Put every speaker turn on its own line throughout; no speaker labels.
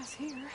across here.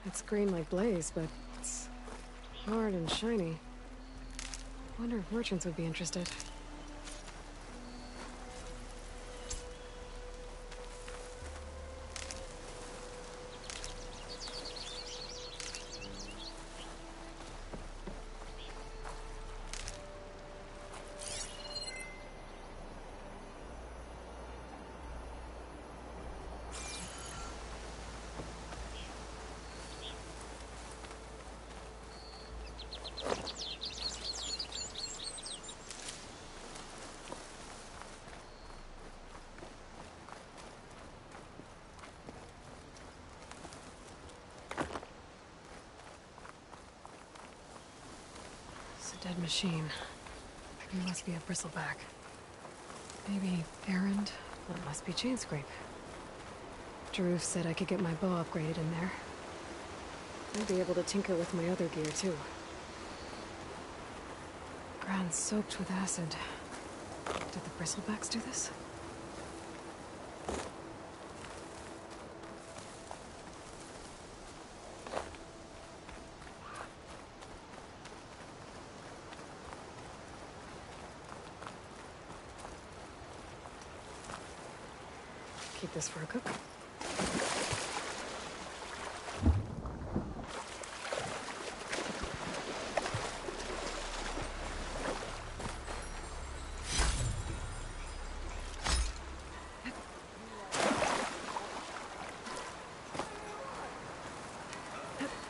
It's green like Blaze, but it's hard and shiny. Wonder if merchants would be interested. Dead machine. He must be a bristleback. Maybe errand? Well, it must be chain scrape. Jaruf said I could get my bow upgraded in there. I'd be able to tinker with my other gear, too. Ground soaked with acid. Did the bristlebacks do this? Keep this for a cook.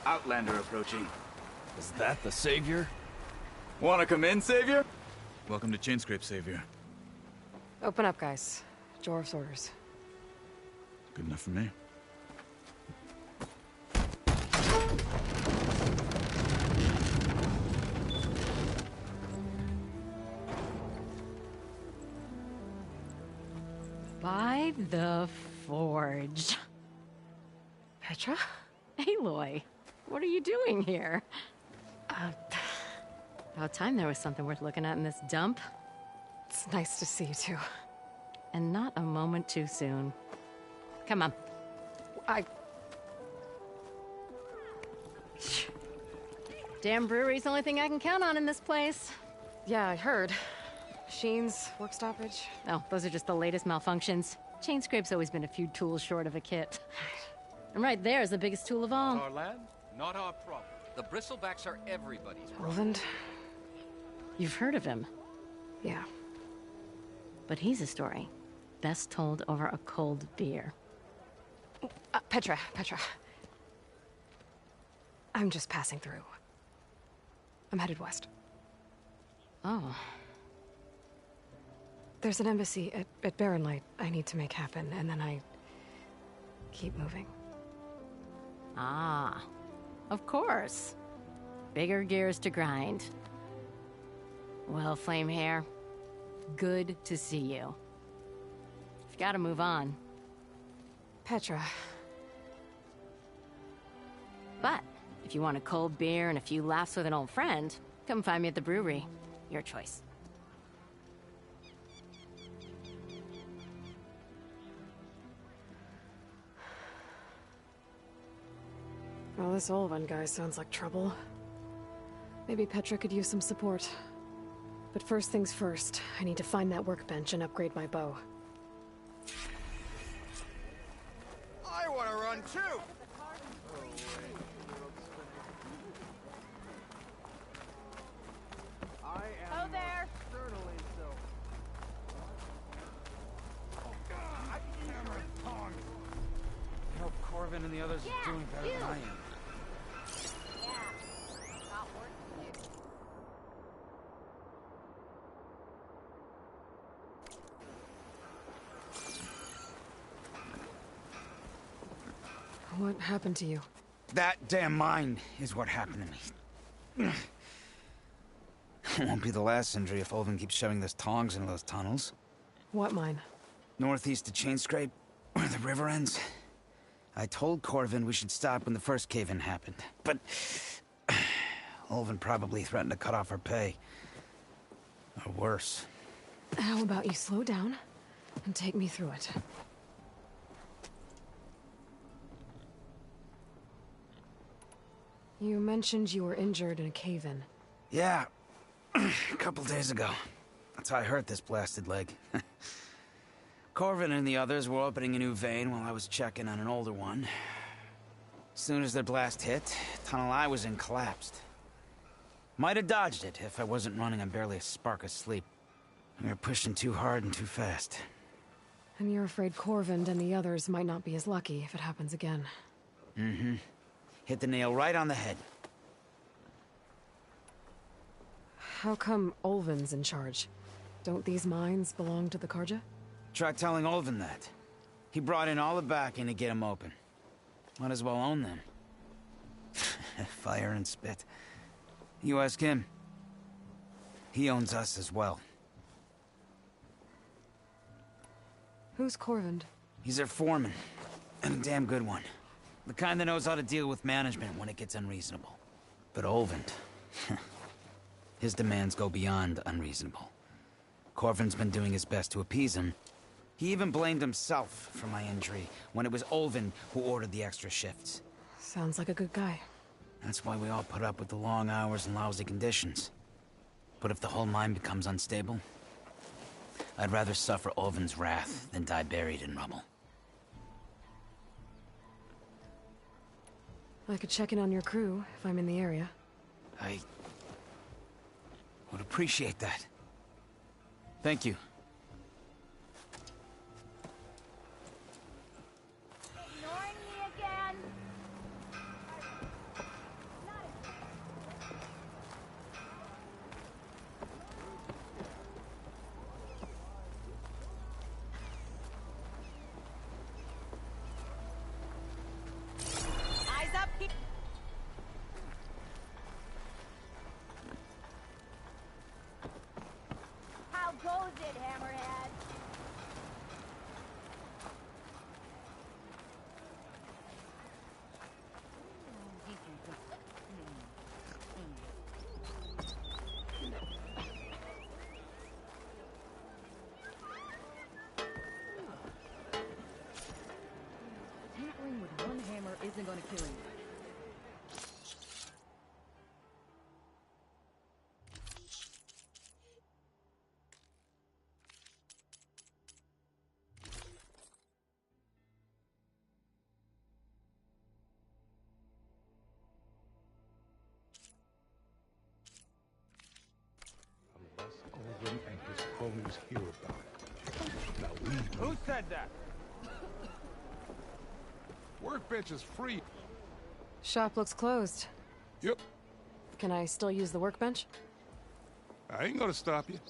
Outlander approaching.
Is that the Savior?
Wanna come in, Savior? Welcome to Chainscrape, Savior.
Open up, guys. Jorv's orders.
Good enough for me.
By the Forge.
Petra?
Aloy, what are you doing here? About time there was something worth looking at in this dump.
It's nice to see you too.
And not a moment too soon. Come on. Damn brewery's the only thing I can count on in this place.
Yeah, I heard. Machines, work stoppage.
Oh, those are just the latest malfunctions. Chain scrape's always been a few tools short of a kit. And right there is the biggest tool of all.
Our land, not our problem. The bristlebacks are everybody's problem.
Olvind?
You've heard of him,
Yeah.
but he's a story best told over a cold beer.
Petra. I'm just passing through. I'm headed west.
Oh,
There's an embassy at Barren Light I need to make happen, and then I keep moving.
ah, of course. Bigger gears to grind. Well, Flame Hair, good to see you. You've got to move on.
Petra.
But if you want a cold beer and a few laughs with an old friend, come find me at the brewery. Your choice.
Well, this Olvind guy sounds like trouble. Maybe Petra could use some support. But first things first, I need to find that workbench and upgrade my bow.
I want to run too!
Oh, there!
I hope Corvin and the others are doing better than I am.
What happened to you?
That damn mine is what happened to me. It won't be the last injury if Olvin keeps shoving those tongs into those tunnels.
What mine?
Northeast of Chain Scrape, where the river ends. I told Corvin we should stop when the first cave-in happened, but Olvin probably threatened to cut off our pay. Or worse.
How about you slow down and take me through it? You mentioned you were injured in a cave-in.
Yeah, a couple days ago. That's how I hurt this blasted leg. Corvin and the others were opening a new vein while I was checking on an older one. As soon as their blast hit, the tunnel I was in collapsed. Might have dodged it if I wasn't running on barely a spark of sleep. We were pushing too hard and too fast.
And you're afraid Corvind and the others might not be as lucky if it happens again.
Mm-hmm. Hit the nail right on the head.
How come Olvin's in charge? Don't these mines belong to the Karja?
Try telling Olvin that. He brought in all the backing to get them open. Might as well own them. Fire and spit. You ask him. He owns us as well.
Who's Corvind?
He's their foreman. And a damn good one. The kind that knows how to deal with management when it gets unreasonable. But Olvind... his demands go beyond unreasonable. Corvin's been doing his best to appease him. He even blamed himself for my injury when it was Olvind who ordered the extra shifts.
Sounds like a good guy.
That's why we all put up with the long hours and lousy conditions. But if the whole mine becomes unstable, I'd rather suffer Olvin's wrath than die buried in rubble.
I could check in on your crew if I'm in the area.
I would appreciate that. Thank you.
Ignoring me again? Eyes up here. How goes it, Harry?
gonna kill you.
Unless Alvin and his cronies hear about it. Now we...
Who said that?
Workbench is free.
Shop looks closed.
Yep.
Can I still use the workbench?
I ain't gonna stop you.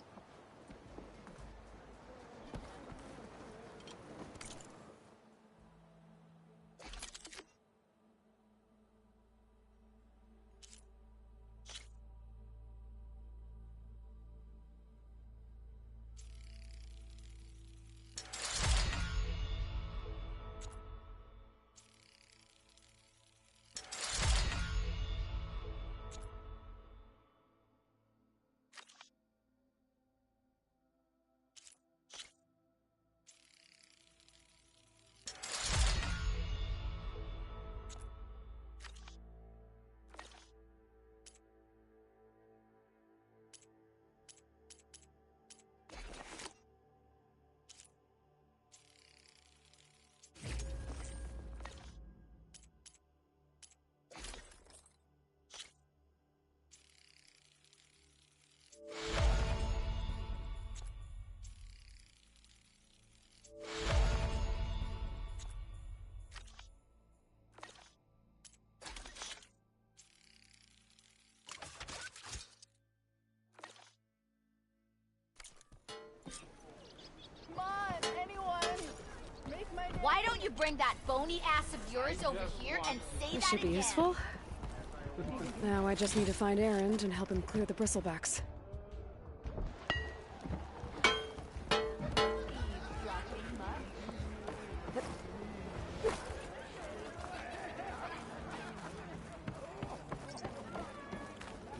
Why don't you bring that phony ass of yours over here and say
This
that
should be
again?
useful. Now I just need to find Erend and help him clear the bristlebacks.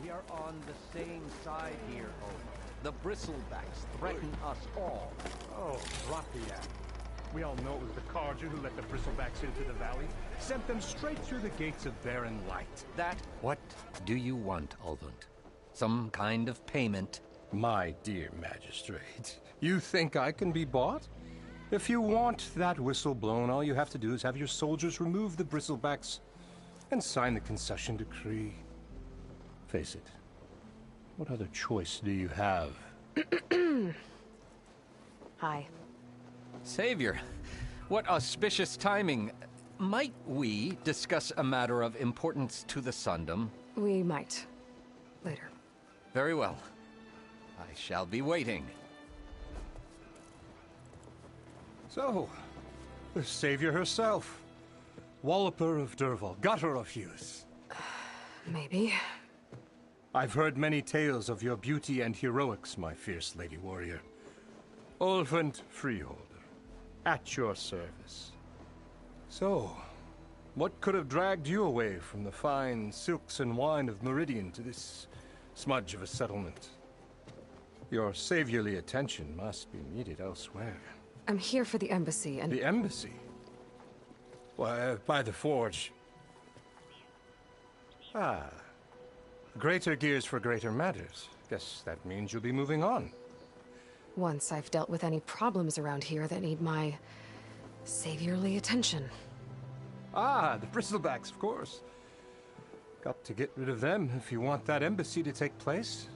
We are on the same side here, Owen. The bristlebacks threaten us all.
Oh, drop the act. We all know it was the Carja who let the bristlebacks into the valley. Sent them straight through the gates of barren light.
That... What do you want, Ulvund? Some kind of payment?
My dear magistrate, you think I can be bought? If you want that whistle blown, all you have to do is have your soldiers remove the bristlebacks and sign the concession decree. Face it, what other choice do you have?
Hi.
Savior, what auspicious timing. Might we discuss a matter of importance to the Sundom?
We might. Later.
Very well. I shall be waiting.
So, the savior herself, Walloper of Derval, gutter of youth.
Maybe.
I've heard many tales of your beauty and heroics, my fierce lady warrior. Ulvund Freeholder, at your service. So, what could have dragged you away from the fine silks and wine of Meridian to this smudge of a settlement? Your saviorly attention must be needed elsewhere.
I'm here for the embassy and...
The embassy? Why, by the forge. Ah. Greater gears for greater matters. Guess that means you'll be moving on.
Once I've dealt with any problems around here that need my... saviorly attention.
Ah, the bristlebacks, of course. Got to get rid of them if you want that embassy to take place.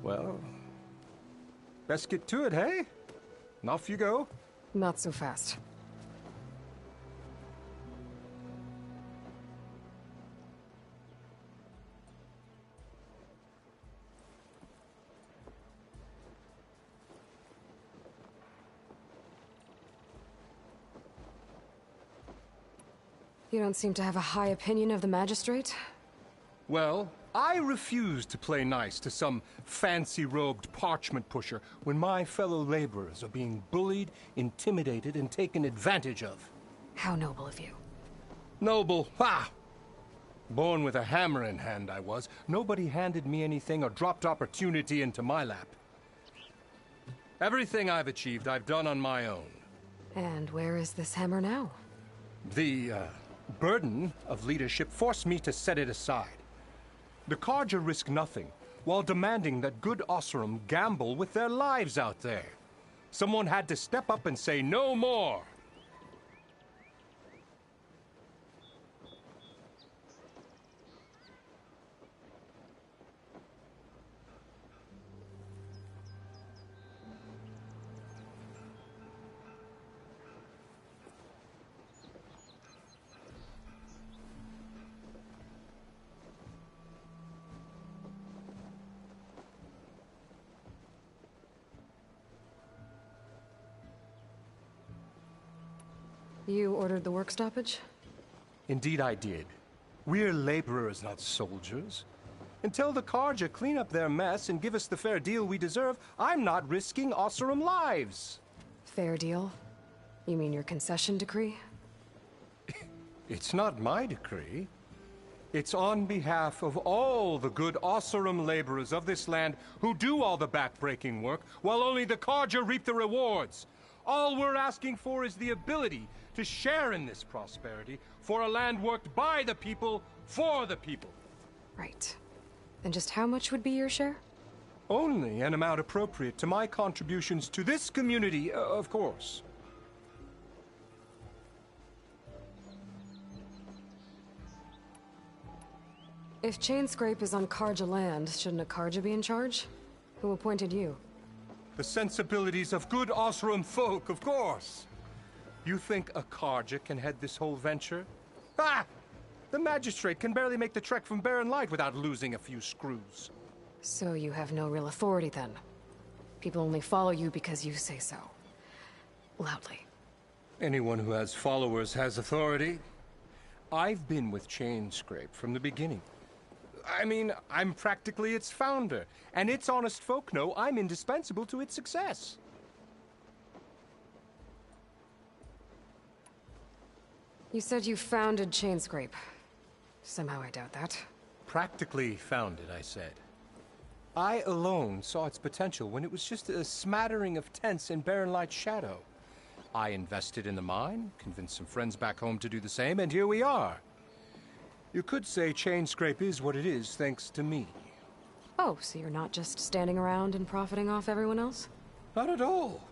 Well, best get to it, hey? And off you go.
Not so fast. You don't seem to have a high opinion of the magistrate?
Well, I refuse to play nice to some fancy-robed parchment pusher when my fellow laborers are being bullied, intimidated, and taken advantage of.
How noble of you.
Noble, ha! Born with a hammer in hand, I was. Nobody handed me anything or dropped opportunity into my lap. Everything I've achieved, I've done on my own.
And where is this hammer now?
The, burden of leadership forced me to set it aside. The Carja risk nothing, while demanding that good Osseram gamble with their lives out there. Someone had to step up and say no more.
You ordered the work stoppage?
Indeed I did. We're laborers, not soldiers. Until the Carja clean up their mess and give us the fair deal we deserve, I'm not risking Osseram lives.
Fair deal? You mean your concession decree?
It's not my decree. It's on behalf of all the good Osseram laborers of this land who do all the backbreaking work, while only the Carja reap the rewards. All we're asking for is the ability to share in this prosperity for a land worked by the people, for the people.
Right. And just how much would be your share?
Only an amount appropriate to my contributions to this community, of course.
If Chainscrape is on Carja land, shouldn't a Carja be in charge? Who appointed you?
The sensibilities of good Osseram folk, of course. You think a Carja can head this whole venture? Ah! The magistrate can barely make the trek from Barren Light without losing a few screws.
So you have no real authority then? People only follow you because you say so. Loudly.
Anyone who has followers has authority. I've been with Chainscrape from the beginning. I mean, I'm practically its founder, and its honest folk know I'm indispensable to its success.
You said you founded Chainscrape. Somehow I doubt that.
Practically founded, I said. I alone saw its potential when it was just a smattering of tents in Barren Light's shadow. I invested in the mine, convinced some friends back home to do the same, and here we are. You could say Chainscrape is what it is thanks to me.
Oh, so you're not just standing around and profiting off everyone else?
Not at all.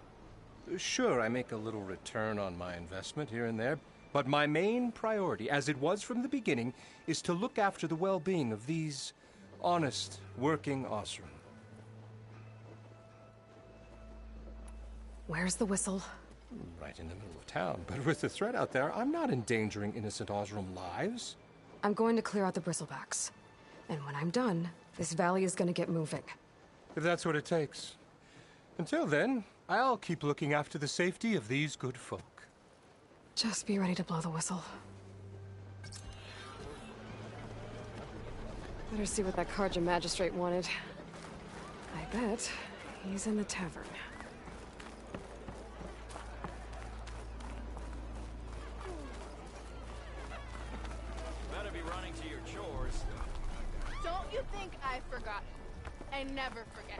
Sure, I make a little return on my investment here and there, but my main priority, as it was from the beginning, is to look after the well-being of these honest, working Osseram.
Where's the whistle?
Right in the middle of town, but with the threat out there, I'm not endangering innocent Osseram lives.
I'm going to clear out the bristlebacks. And when I'm done, this valley is going to get moving.
If that's what it takes. Until then, I'll keep looking after the safety of these good folk.
Just be ready to blow the whistle. Better see what that Carja magistrate wanted. I bet he's in the tavern.
Better be running to your chores.
Don't you think I forgot? I never forget.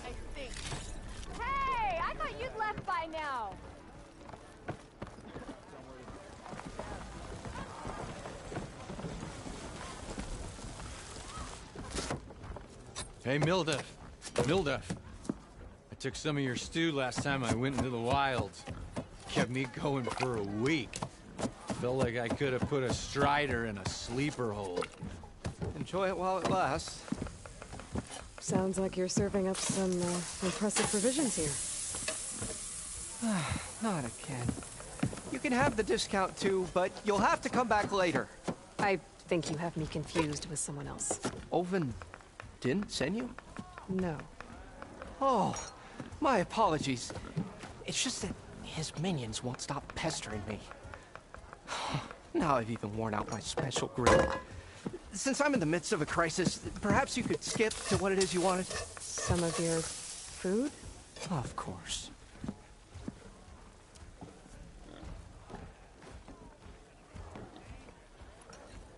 I think. Hey, I thought you'd left by now.
Hey, Mildef. Mildef. I took some of your stew last time I went into the wilds. Kept me going for a week. Felt like I could have put a strider in a sleeper hold.
Enjoy it while it lasts.
Sounds like you're serving up some impressive provisions here.
Not again. You can have the discount too, but you'll have to come back later.
I think you have me confused with someone else.
Olvin didn't send you?
No.
Oh, my apologies. It's just that his minions won't stop pestering me. Now I've even worn out my special grill. Since I'm in the midst of a crisis, perhaps you could skip to what it is you wanted?
Some of your food?
Of course.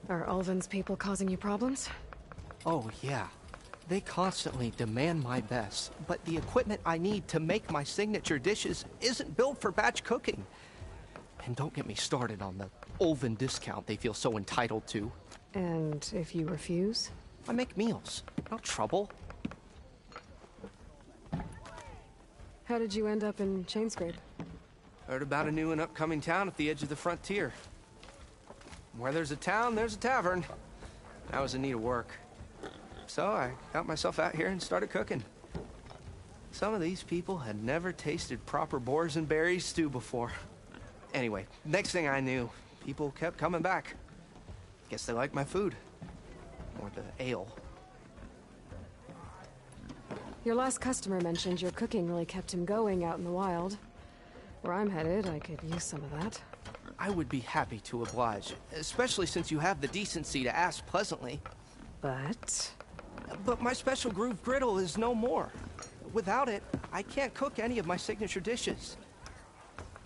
Are Ulvin's people causing you problems?
Oh, yeah. They constantly demand my best, but the equipment I need to make my signature dishes isn't built for batch cooking. And don't get me started on the Ulven discount they feel so entitled to.
And if you refuse?
I make meals. No trouble.
How did you end up in Chainscrape?
Heard about a new and upcoming town at the edge of the frontier. Where there's a town, there's a tavern. I was in need of work. So I got myself out here and started cooking. Some of these people had never tasted proper boars and berries stew before. Anyway, next thing I knew, people kept coming back. Guess they liked my food. Or the ale.
Your last customer mentioned your cooking really kept him going out in the wild. Where I'm headed, I could use some of that.
I would be happy to oblige, especially since you have the decency to ask pleasantly.
But
my special groove griddle is no more. Without it, I can't cook any of my signature dishes.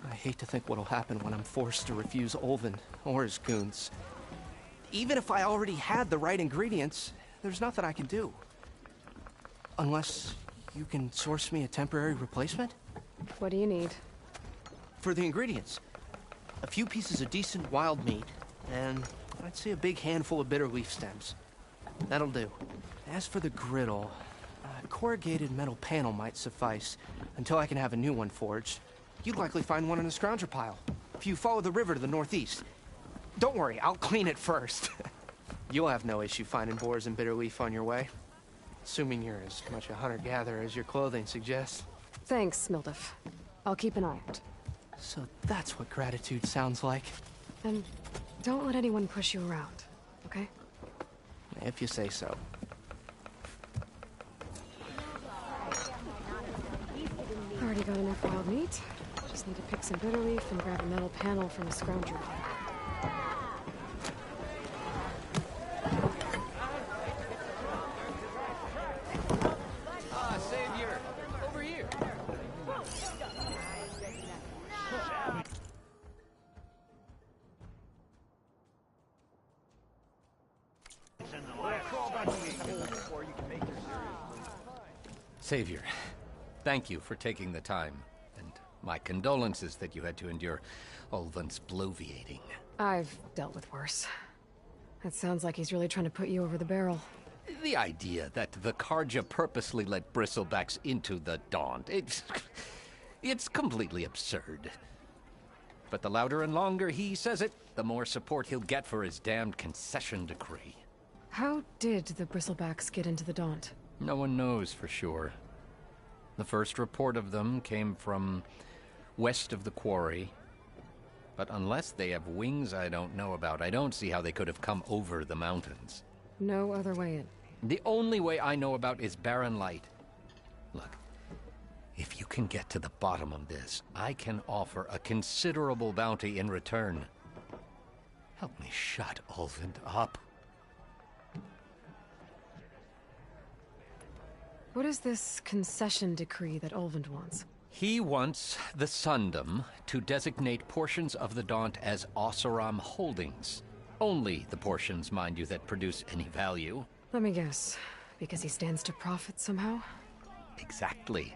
I hate to think what'll happen when I'm forced to refuse Ulven or his goons. Even if I already had the right ingredients, there's nothing I can do. Unless you can source me a temporary replacement?
what do you need?
For the ingredients, a few pieces of decent wild meat, and I'd say a big handful of bitter leaf stems. That'll do. As for the griddle, a corrugated metal panel might suffice until I can have a new one forged. You'd likely find one in a scrounger pile, if you follow the river to the northeast. Don't worry, I'll clean it first. You'll have no issue finding boars and bitter leaf on your way. Assuming you're as much a hunter-gatherer as your clothing suggests.
Thanks, Mildef. I'll keep an eye out.
So that's what gratitude sounds like.
And don't let anyone push you around, okay?
If you say so.
Already got enough wild meat. Just need to pick some bitter leaf and grab a metal panel from a scrounger.
Savior! Over here! Savior, thank you for taking the time, and my condolences that you had to endure Ulven's bloviating.
I've dealt with worse. It sounds like he's really trying to put you over the barrel.
The idea that the Karja purposely let bristlebacks into the Daunt, it's completely absurd. But the louder and longer he says it, the more support he'll get for his damned concession decree.
How did the bristlebacks get into the Daunt?
No one knows for sure. The first report of them came from west of the quarry. But unless they have wings I don't know about, I don't see how they could have come over the mountains.
No other way in.
The only way I know about is barren light. Look, if you can get to the bottom of this, I can offer a considerable bounty in return. Help me shut Ulven up.
What is this concession decree that Ulvund wants?
He wants the Sundom to designate portions of the Daunt as Oseram holdings. Only the portions, mind you, that produce any value.
Let me guess. Because he stands to profit somehow?
Exactly.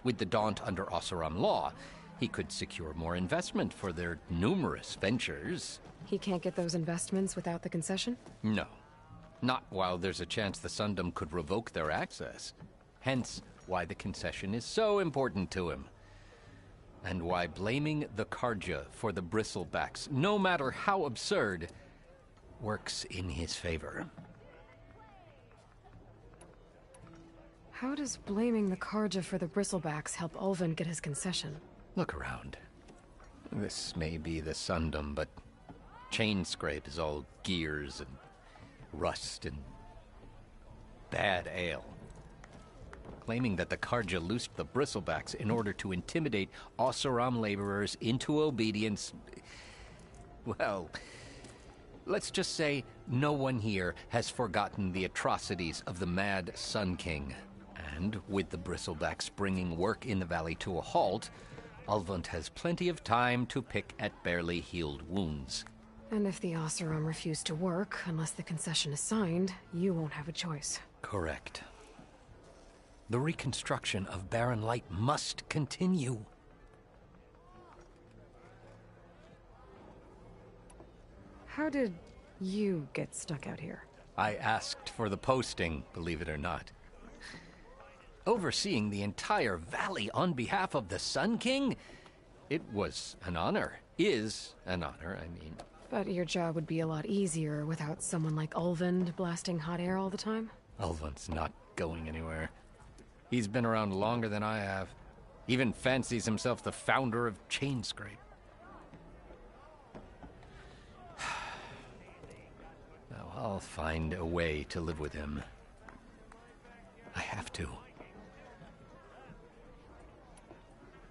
With the Daunt under Oseram law, he could secure more investment for their numerous ventures.
He can't get those investments without the concession?
No. Not while there's a chance the Sundom could revoke their access. Hence, why the concession is so important to him. And why blaming the Karja for the bristlebacks, no matter how absurd, works in his favor.
How does blaming the Karja for the bristlebacks help Ulven get his concession?
Look around. This may be the Sundom, but Chainscrape is all gears and rust and bad ale. Claiming that the Karja loosed the bristlebacks in order to intimidate Oseram laborers into obedience. Well, let's just say no one here has forgotten the atrocities of the Mad Sun King. And with the bristlebacks bringing work in the valley to a halt, Ulvund has plenty of time to pick at barely healed wounds.
And if the Oseram refuse to work, unless the concession is signed, you won't have a choice.
Correct. The reconstruction of Barren Light must continue.
How did you get stuck out here?
I asked for the posting, believe it or not. Overseeing the entire valley on behalf of the Sun King? It was an honor. Is an honor, I mean.
But your job would be a lot easier without someone like Ulvund blasting hot air all the time?
Ulvund's not going anywhere. He's been around longer than I have. Even fancies himself the founder of Chainscrape. Now I'll find a way to live with him. I have to.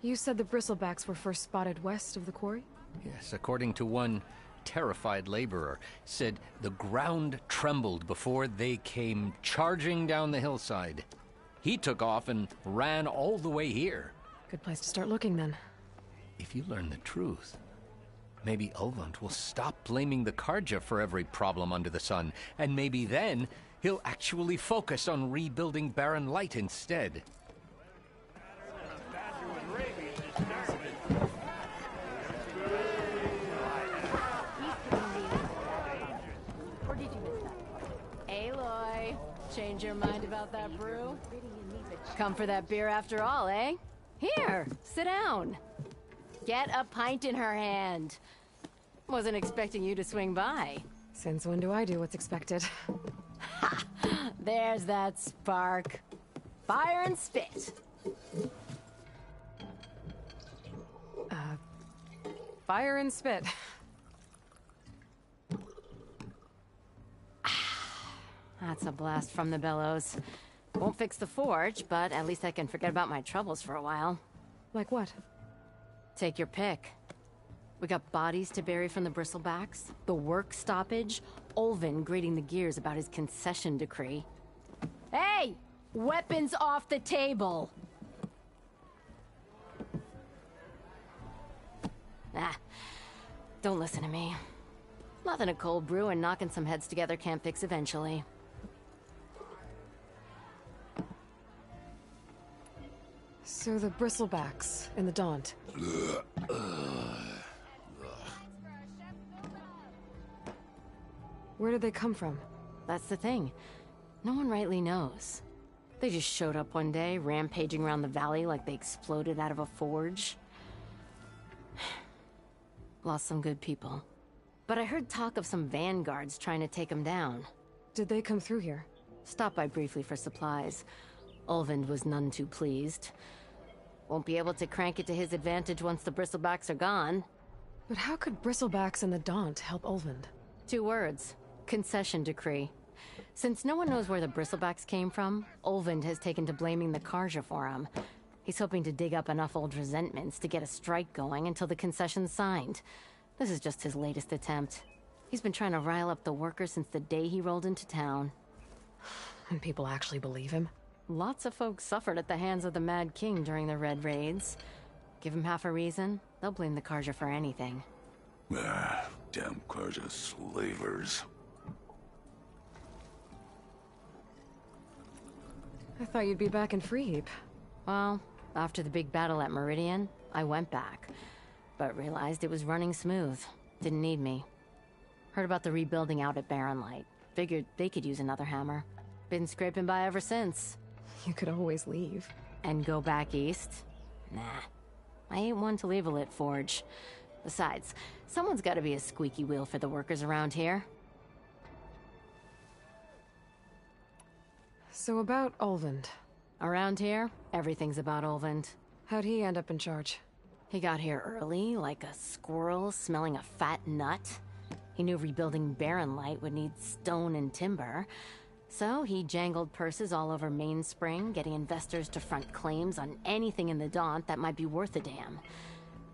You said the bristlebacks were first spotted west of the quarry?
Yes, according to one terrified laborer, said the ground trembled before they came charging down the hillside. He took off and ran all the way here.
Good place to start looking, then.
If you learn the truth, maybe Ulvund will stop blaming the Karja for every problem under the sun, and maybe then he'll actually focus on rebuilding Barren Light instead.
Aloy, change your mind about that brew? Come for that beer after all, eh? Here, sit down. Get a pint in her hand. Wasn't expecting you to swing by.
Since when do I do what's expected?
Ha! There's that spark. Fire and spit.
Fire and spit.
That's a blast from the bellows. Won't fix the forge, but at least I can forget about my troubles for a while.
Like what?
Take your pick. We got bodies to bury from the bristlebacks, the work stoppage, Ulvund grating the gears about his concession decree. Hey! Weapons off the table! Ah, don't listen to me. Nothing a cold brew and knocking some heads together can't fix eventually.
So the bristlebacks in the Daunt. Where did they come from?
That's the thing. No one rightly knows. They just showed up one day, rampaging around the valley like they exploded out of a forge. Lost some good people. But I heard talk of some vanguards trying to take them down.
Did they come through here?
Stopped by briefly for supplies. Ulvund was none too pleased. Won't be able to crank it to his advantage once the bristlebacks are gone.
But how could bristlebacks and the Daunt help Ulvund?
2 words. Concession decree. Since no one knows where the bristlebacks came from, Ulvund has taken to blaming the Karja for them. He's hoping to dig up enough old resentments to get a strike going until the concession's signed. This is just his latest attempt. He's been trying to rile up the workers since the day he rolled into town.
And people actually believe him?
Lots of folks suffered at the hands of the Mad King during the Red Raids. Give him half a reason, they'll blame the Karja for anything.
Ah, damn Karja slavers.
I thought you'd be back in Freeheap.
Well, after the big battle at Meridian, I went back. But realized it was running smooth. Didn't need me. Heard about the rebuilding out at Barren Light. Figured they could use another hammer. Been scraping by ever since.
You could always leave.
And go back east? Nah. I ain't one to leave a lit forge. Besides, someone's gotta be a squeaky wheel for the workers around here.
So about Ulvund.
Around here, everything's about Ulvund.
How'd he end up in charge?
He got here early, like a squirrel smelling a fat nut. He knew rebuilding Barren Light would need stone and timber. So he jangled purses all over Mainspring, getting investors to front claims on anything in the Daunt that might be worth a damn.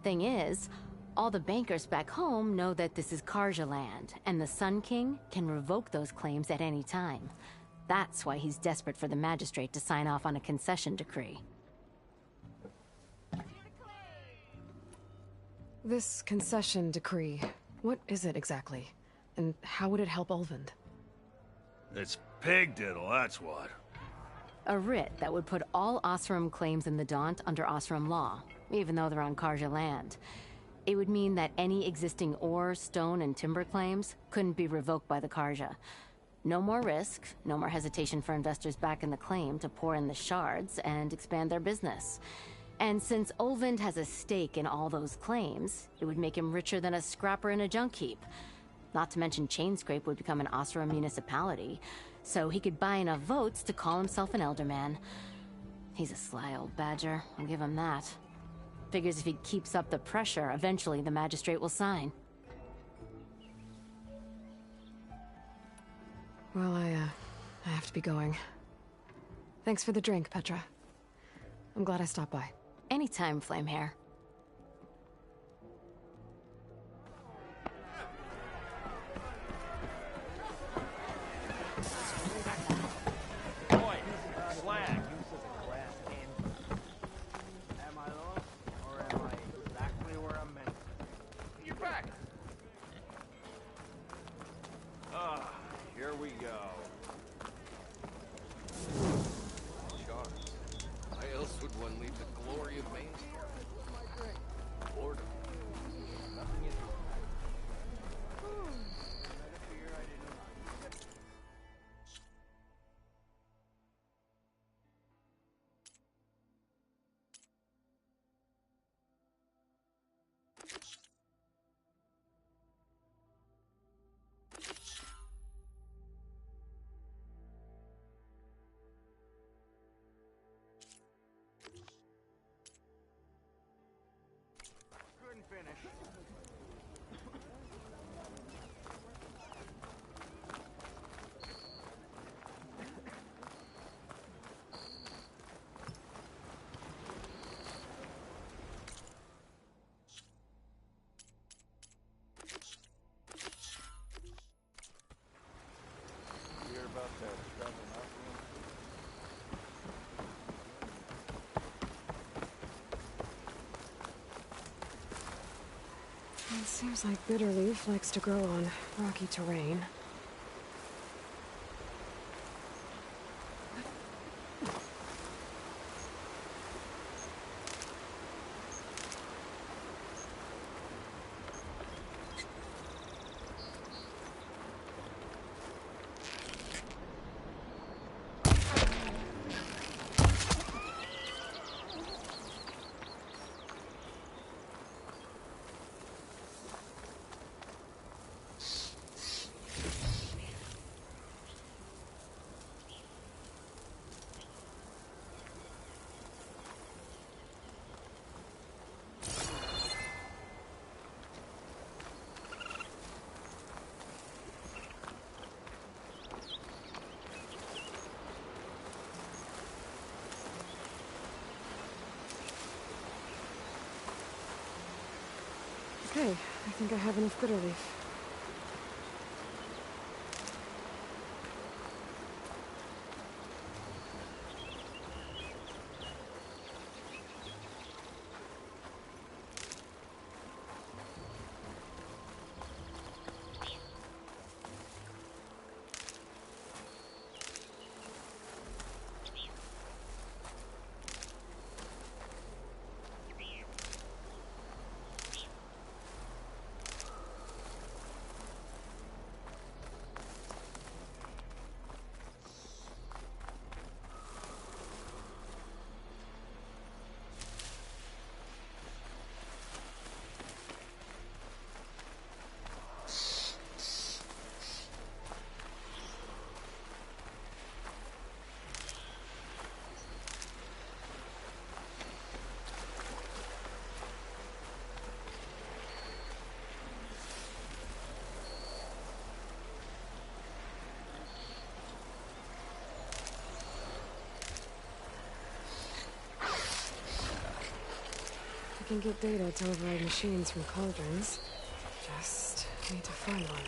Thing is, all the bankers back home know that this is Karja land, and the Sun King can revoke those claims at any time. That's why he's desperate for the magistrate to sign off on a concession decree.
This concession decree, what is it exactly? And how would it help Ulvund?
It's pig diddle, that's what.
A writ that would put all Osram claims in the Daunt under Osram law, even though they're on Karja land. It would mean that any existing ore, stone, and timber claims couldn't be revoked by the Karja. No more risk, no more hesitation for investors back in the claim to pour in the shards and expand their business. And since Olvind has a stake in all those claims, it would make him richer than a scrapper in a junk heap. Not to mention Chainscrape would become an Osra municipality, so he could buy enough votes to call himself an elderman. He's a sly old badger, I'll give him that. Figures if he keeps up the pressure, eventually the magistrate will sign.
Well, I have to be going. Thanks for the drink, Petra. I'm glad I stopped by.
Anytime, Flamehair.
Boy, slag. Use as a glass can. Am I lost, or am I exactly where I'm meant to be? You're back. Ah, here we go. Charms. Why else would one leave the glory of Main Street? Boredom. Nothing in couldn't finish. You hear about that trouble mountain?
It seems like Bitterleaf likes to grow on rocky terrain. Okay, I think I have enough Bitterleaf. I can get data to override machines from cauldrons. Just need to find one.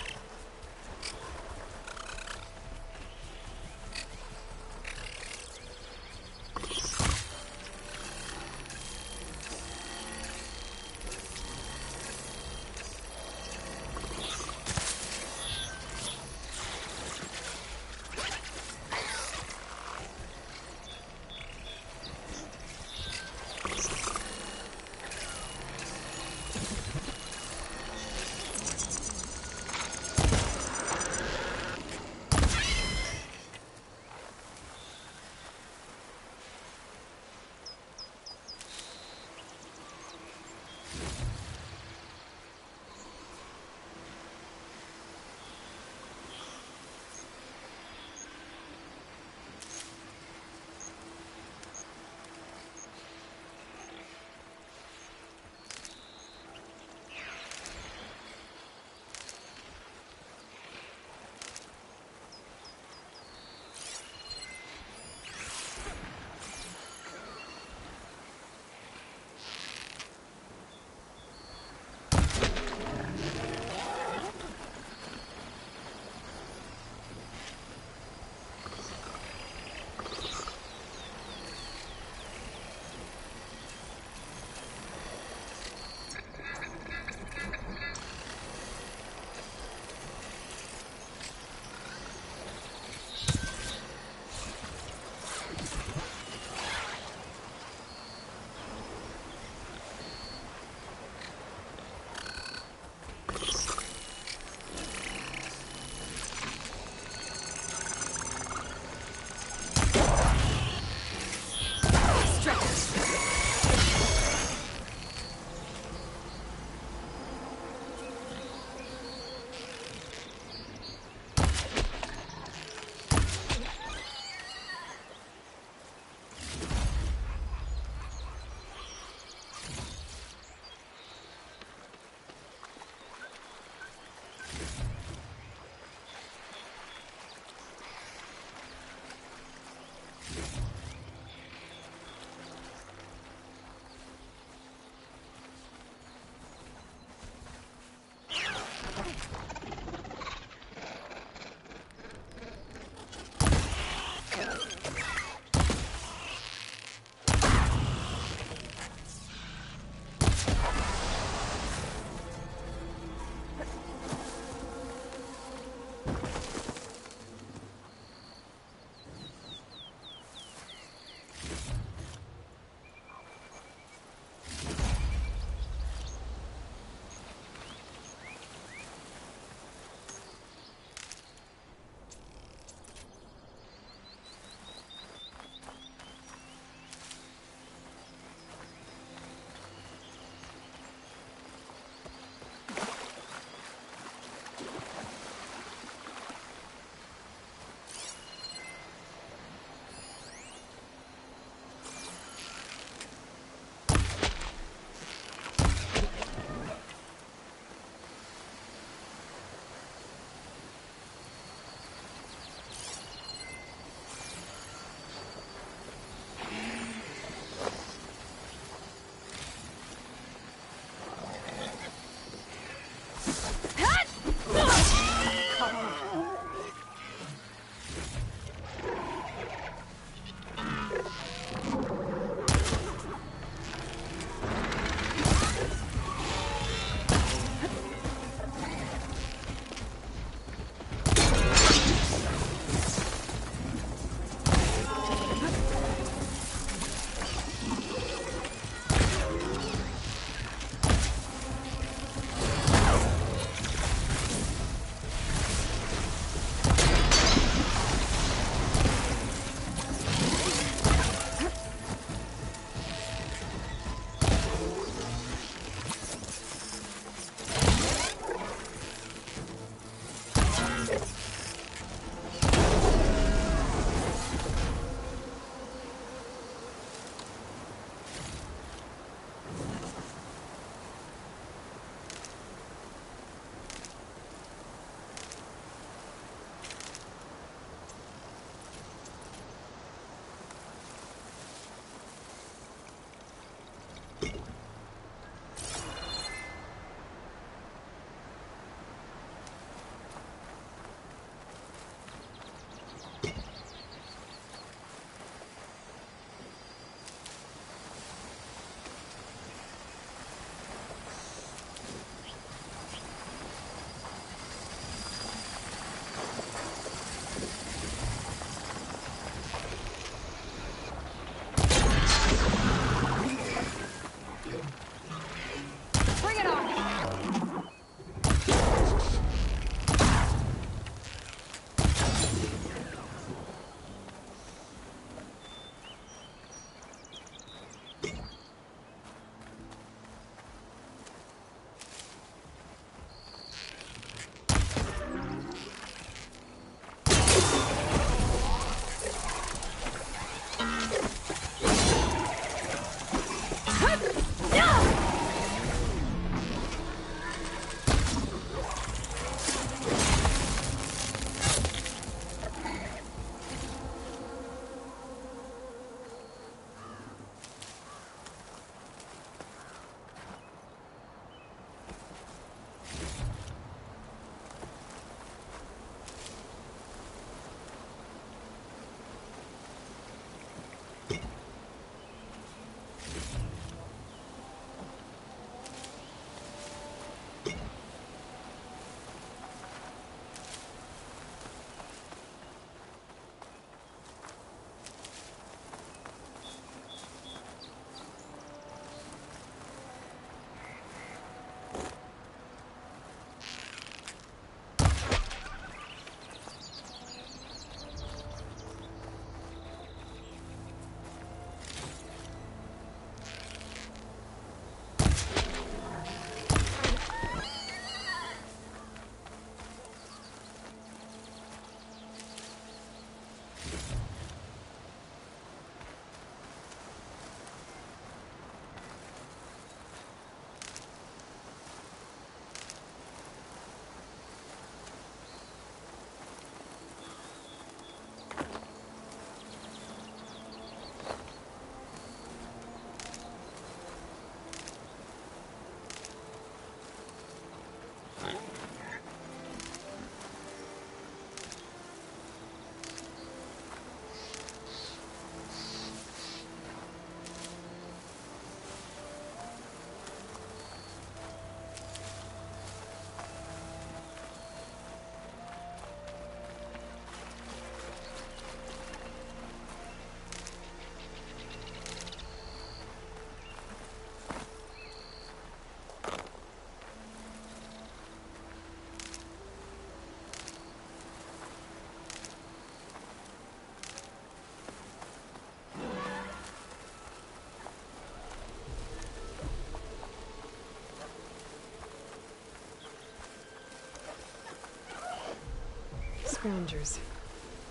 scroungers.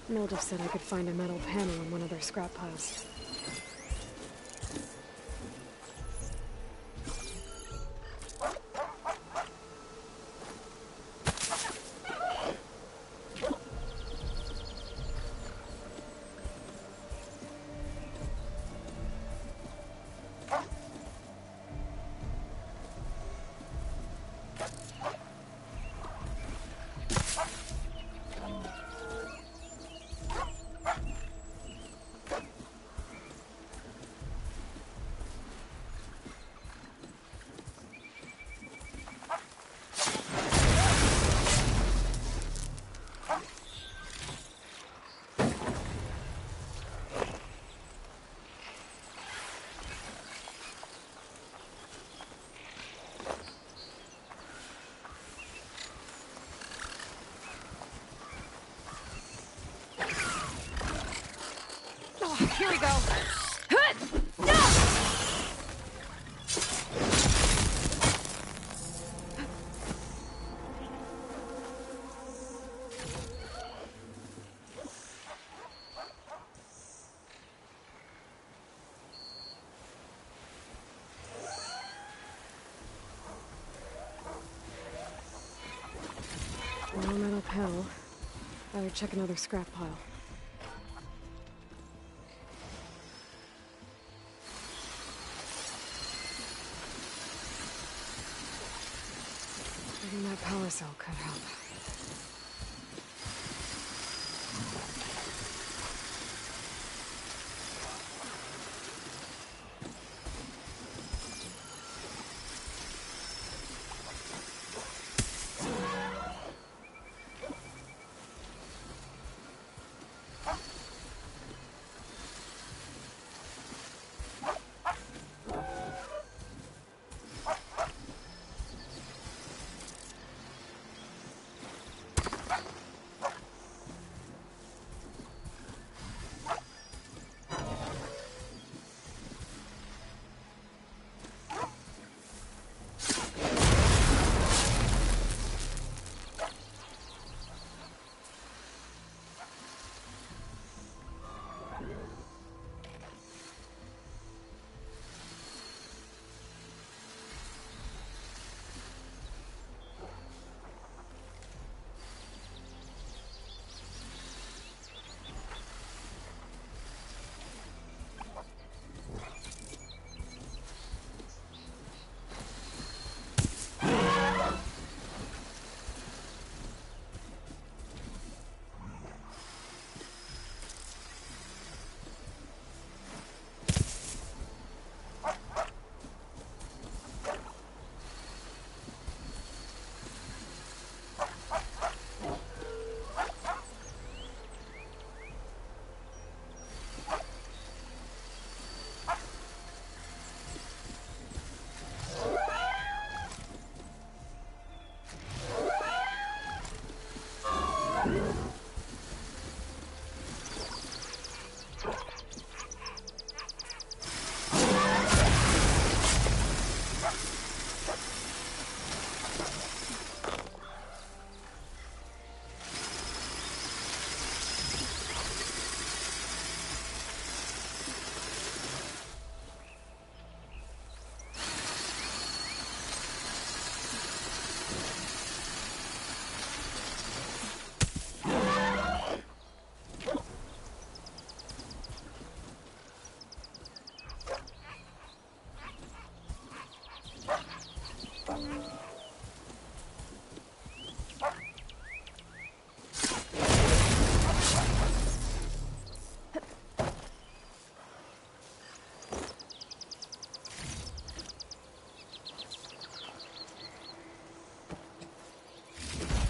Mildred said I could find a metal panel in one of their scrap piles.
Here we go.
No metal panel. Better check another scrap pile. Maybe that power cell could help.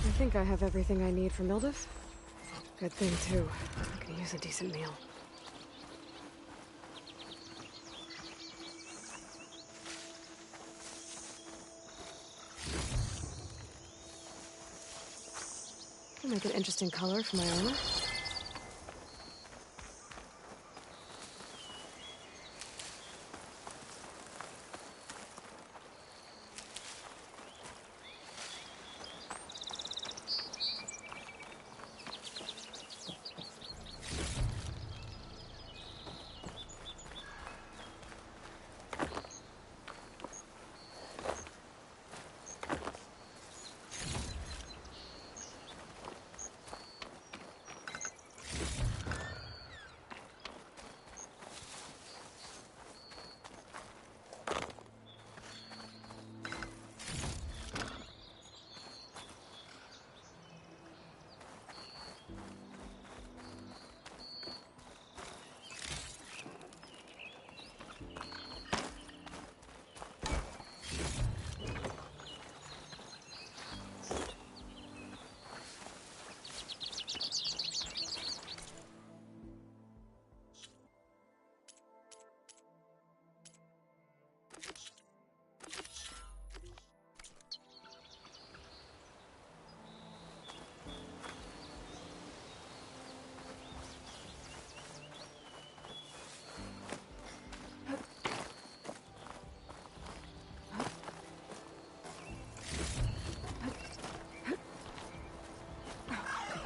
I think I have everything I need for Mildif. Good thing, too. I could use a decent meal. Can make an interesting color for my armor.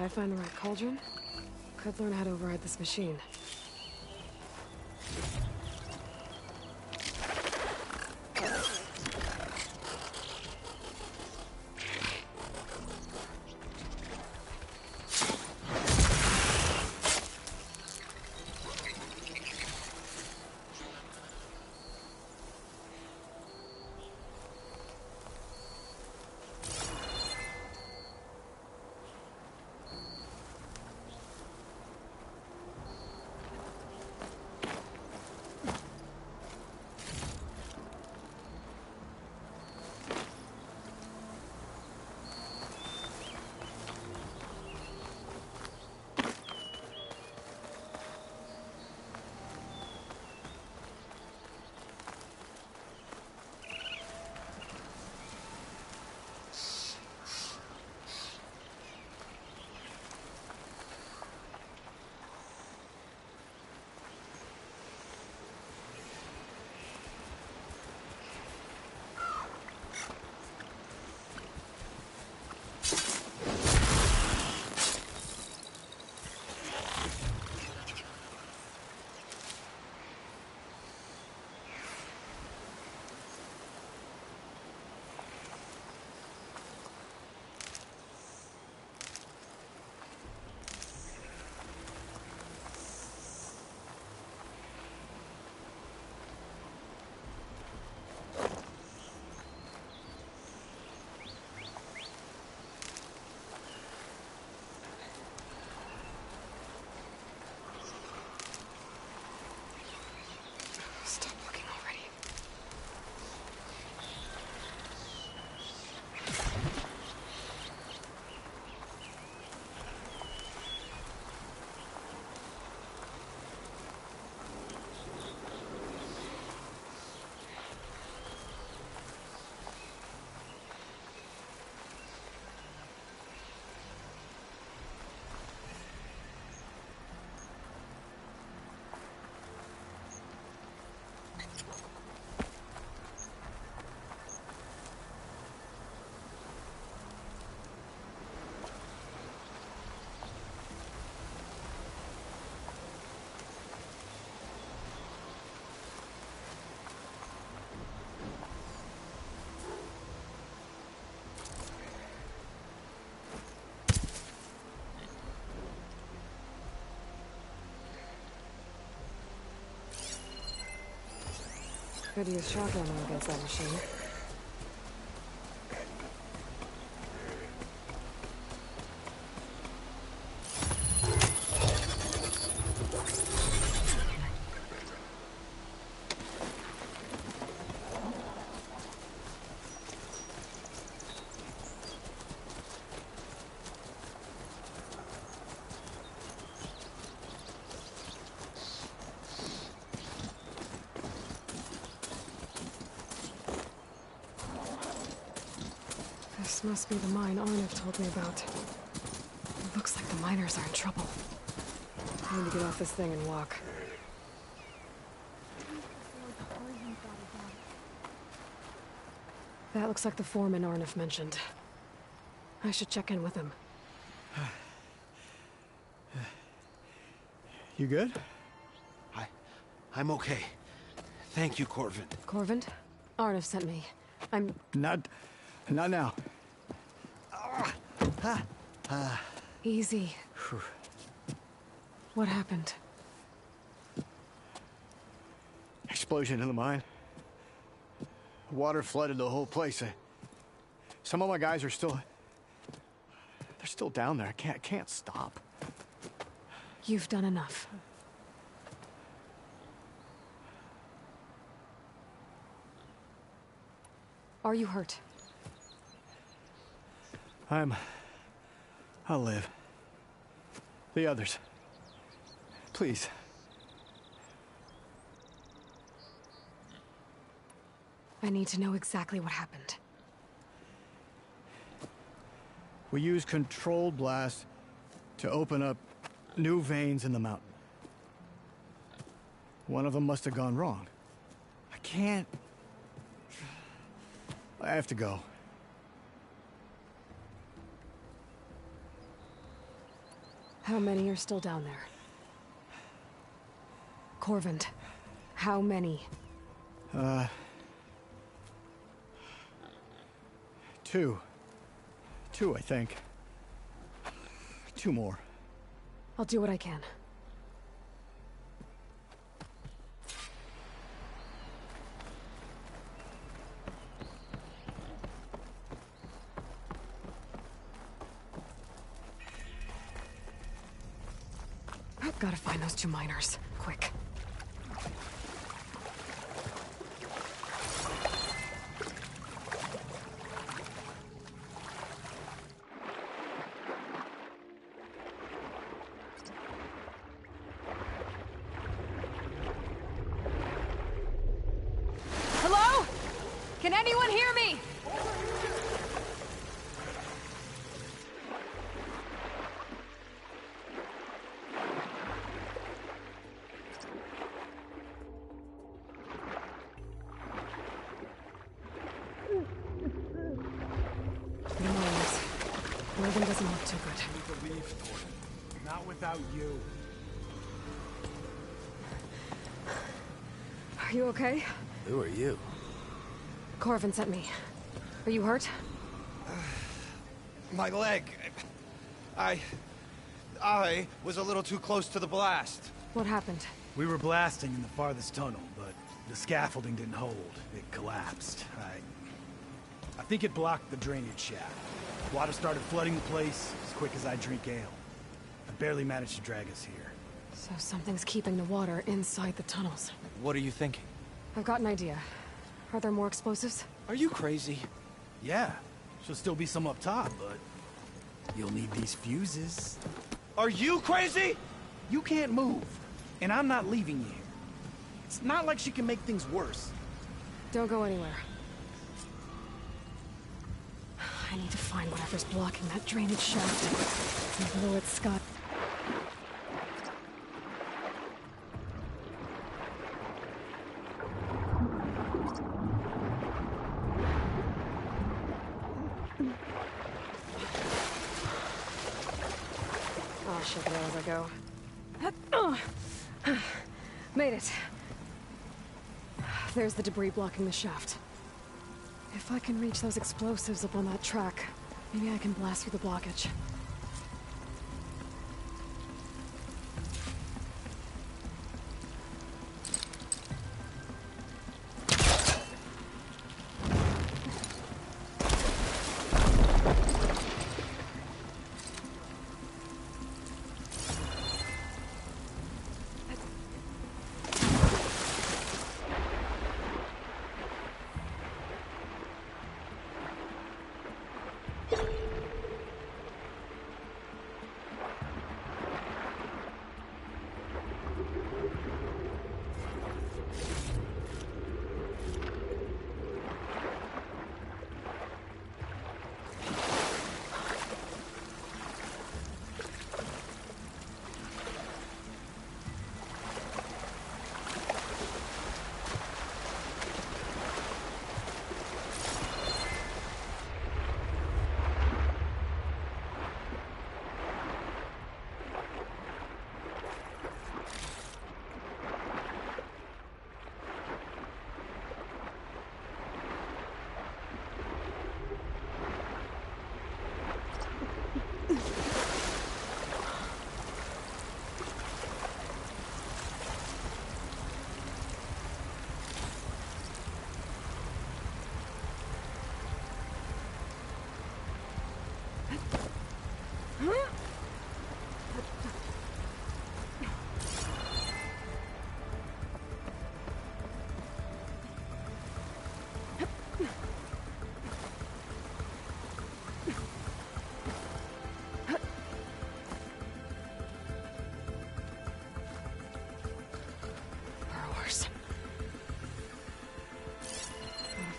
I find the right cauldron, could learn how to override this machine. Stop looking already. Could use shock ammo against that machine. This must be the mine Arnav told me about. It looks like the miners are in trouble. I need to get off this thing and walk. That looks like the foreman Arnav mentioned. I should check in with him.
You good? I'm okay. Thank you, Corvin.
Corvin? Arnav sent me. I'm...
Not now.
Easy. What happened?
Explosion in the mine. Water flooded the whole place. Some of my guys are still... They're still down there. I can't stop.
You've done enough. Are you hurt?
I'll live. The others. Please.
I need to know exactly what happened.
We used controlled blast to open up new veins in the mountain. One of them must have gone wrong. I have to go.
How many are still down there? Corvin, how many?
Two. Two, I think. Two more.
I'll do what I can. Gotta find those two miners. Quick. Hello? Can anyone hear me? Logan doesn't look too good.
We need to leave, Thornton. Not without you.
Are you okay?
Who are you?
Corvin sent me. Are you hurt?
My leg. I was a little too close to the blast.
What happened?
We were blasting in the farthest tunnel, but the scaffolding didn't hold. It collapsed. I think it blocked the drainage shaft. Water started flooding the place as quick as I drink ale. I barely managed to drag us here.
So something's keeping the water inside the tunnels.
What are you thinking?
I've got an idea. Are there more explosives?
Are you crazy?
Yeah, there'll still be some up top, but you'll need these fuses.
Are you crazy?
You can't move, and I'm not leaving you here. It's not like she can make things worse.
Don't go anywhere. I need to find whatever's blocking that drainage shaft and blow its sky. I'll shake it out as I go. Made it. There's the debris blocking the shaft. If I can reach those explosives up on that track, maybe I can blast through the blockage.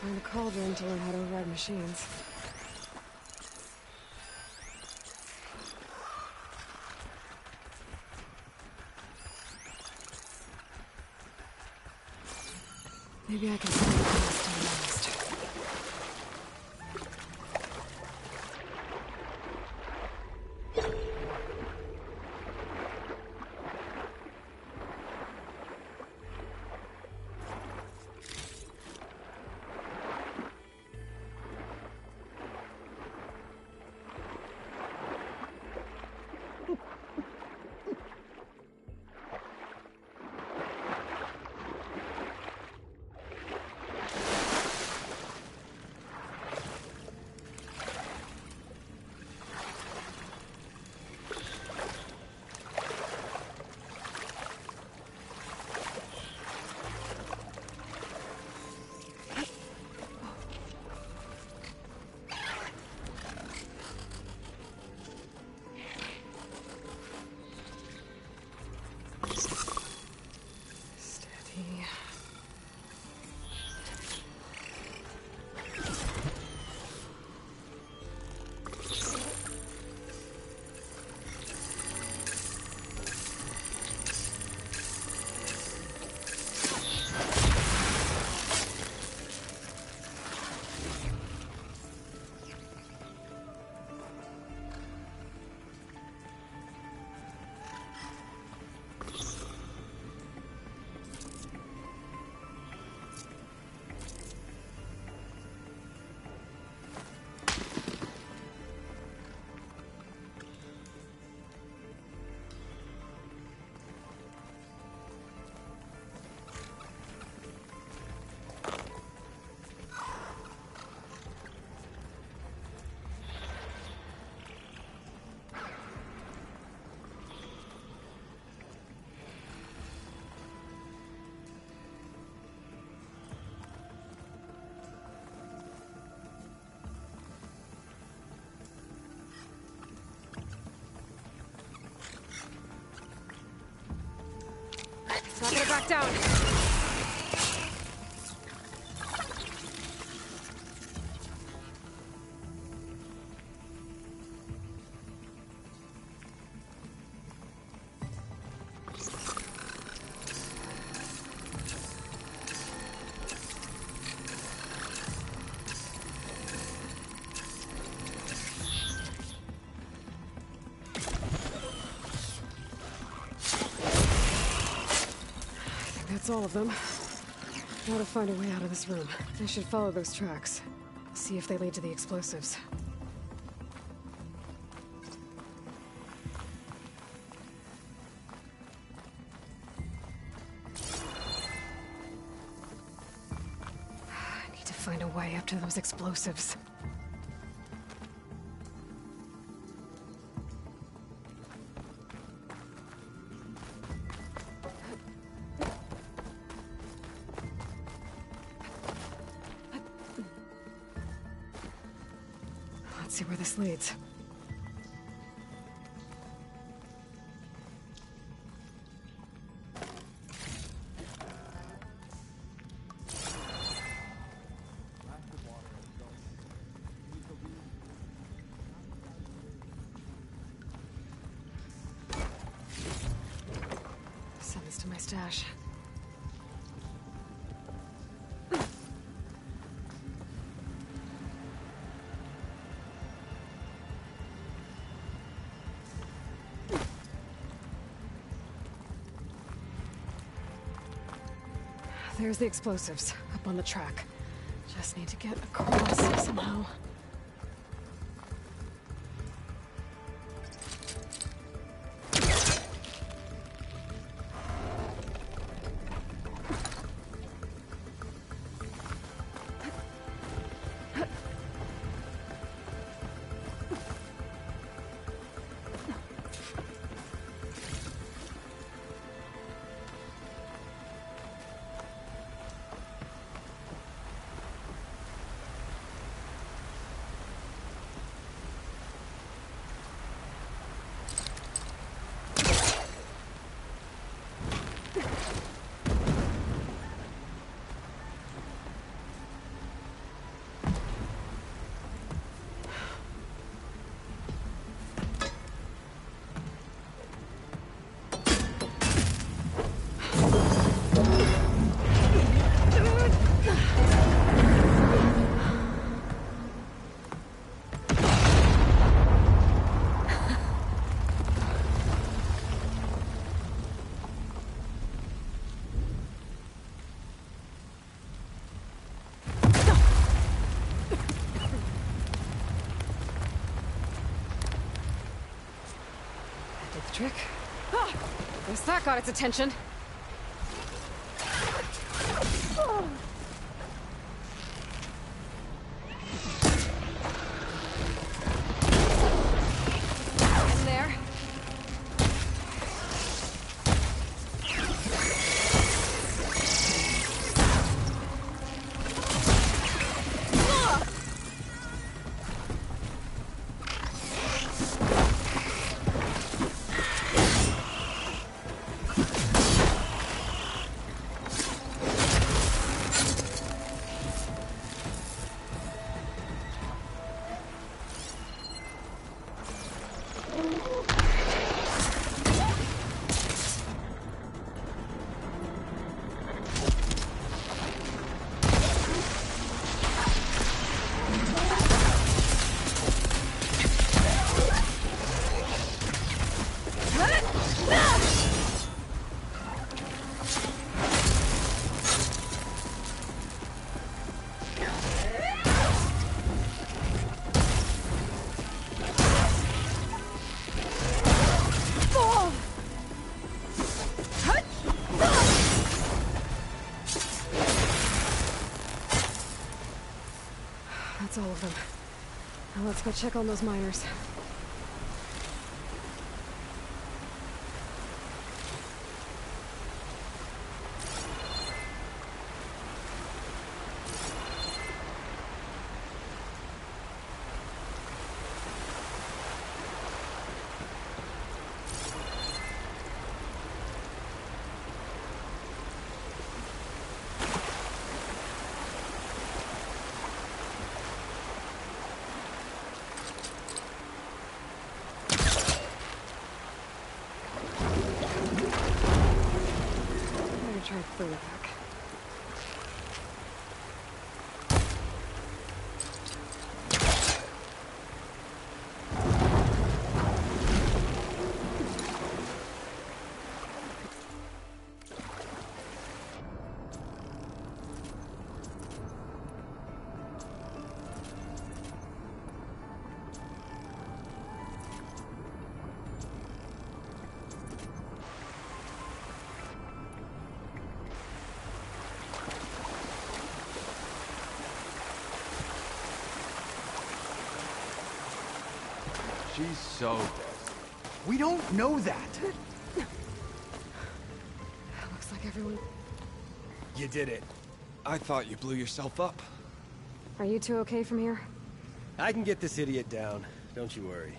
Find a cauldron to learn how to override machines. Maybe I can find the last and last. back down! That's all of them. Now to find a way out of this room. I should follow those tracks. See if they lead to the explosives. I need to find a way up to those explosives. Let's see where this leads. Send this to my stash. There's the explosives, up on the track. Just need to get across somehow. Trick. Ah! Guess that got its attention. In there. That's all of them. Now let's go check on those miners.
She's so dead.
We don't know that.
Looks like everyone...
You did it. I thought you blew yourself up.
Are you two okay from here?
I can get this idiot down. Don't you worry.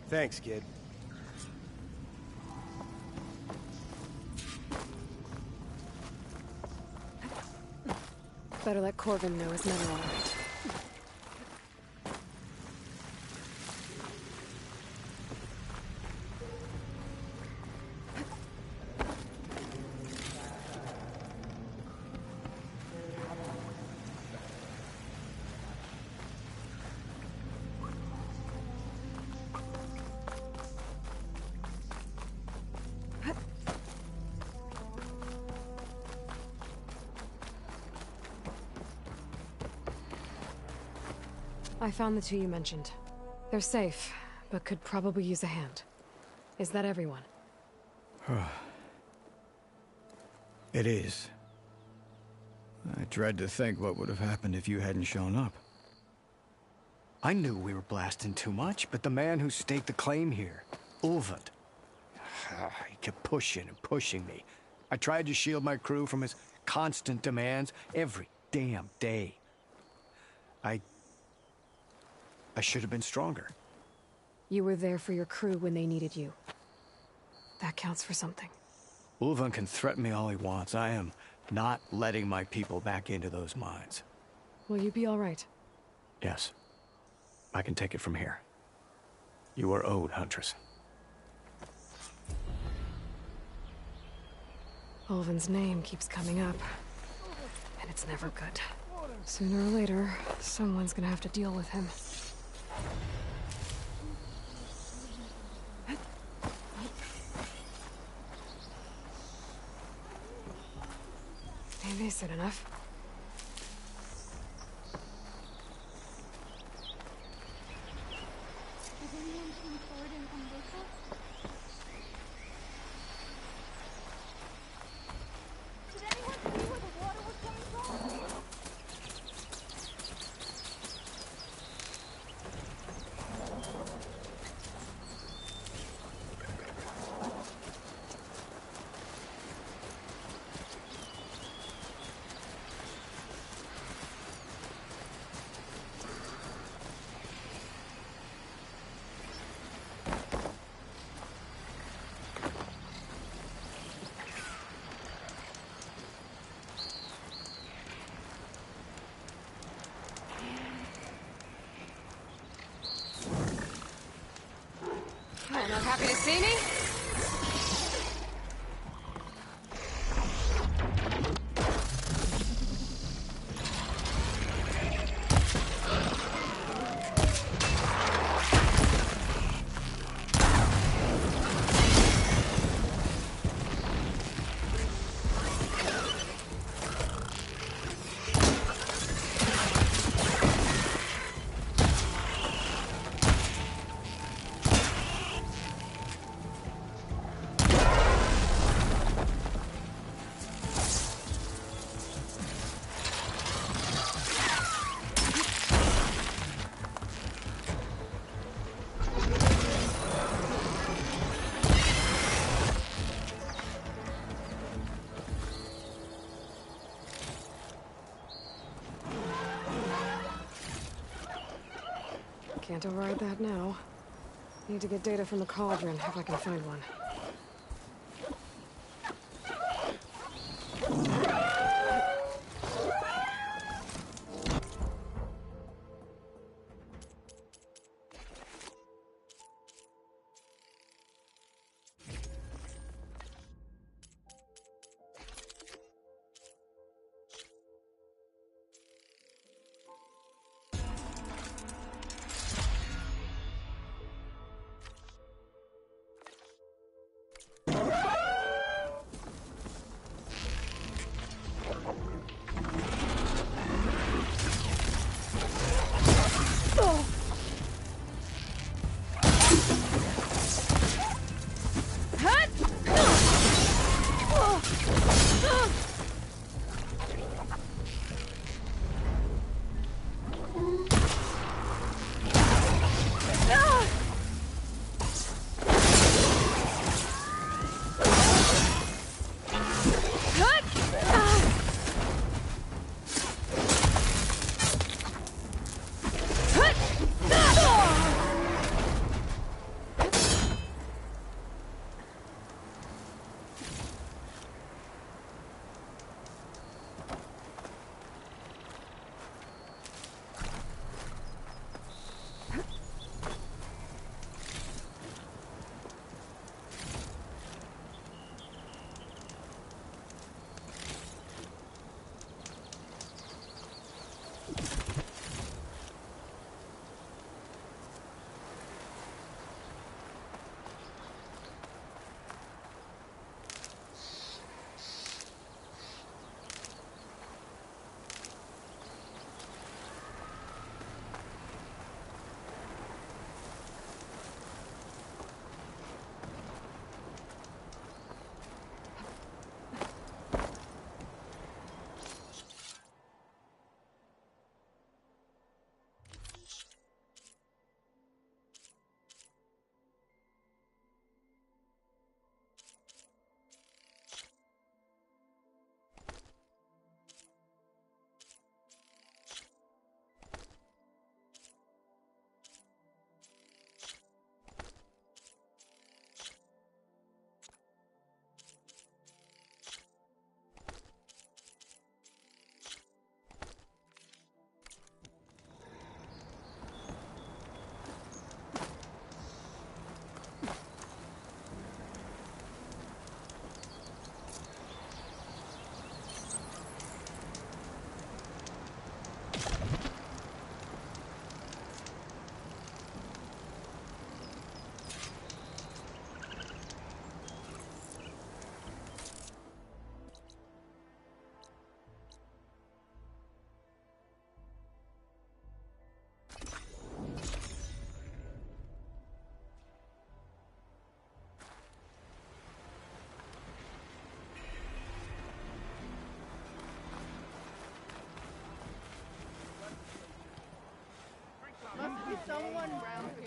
Thanks, kid.
Better let Corvin know his men are all right. I found the two you mentioned. They're safe, but could probably use a hand. Is that everyone?
It is. I dread to think what would have happened if you hadn't shown up. I knew we were blasting too much, but the man who staked the claim here, Ulvund, he kept pushing and pushing me. I tried to shield my crew from his constant demands every damn day. I should have been stronger.
You were there for your crew when they needed you. That counts for something.
Ulvund can threaten me all he wants. I am not letting my people back into those mines.
Will you be all right?
Yes. I can take it from here. You are owed, Huntress.
Ulvund's name keeps coming up. And it's never good. Sooner or later, someone's gonna have to deal with him. Maybe said enough.
Has anyone seen Thornton and Umberto? Did anyone see where the water was coming from?
Oh, not happy to see me? Can't override that now. Need to get data from the cauldron, if I can find one.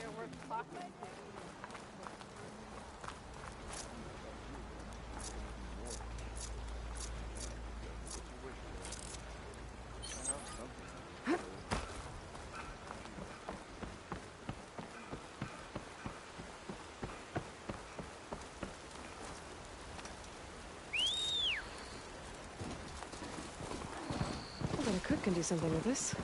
here worth talking.
I bet a cook can do something with this.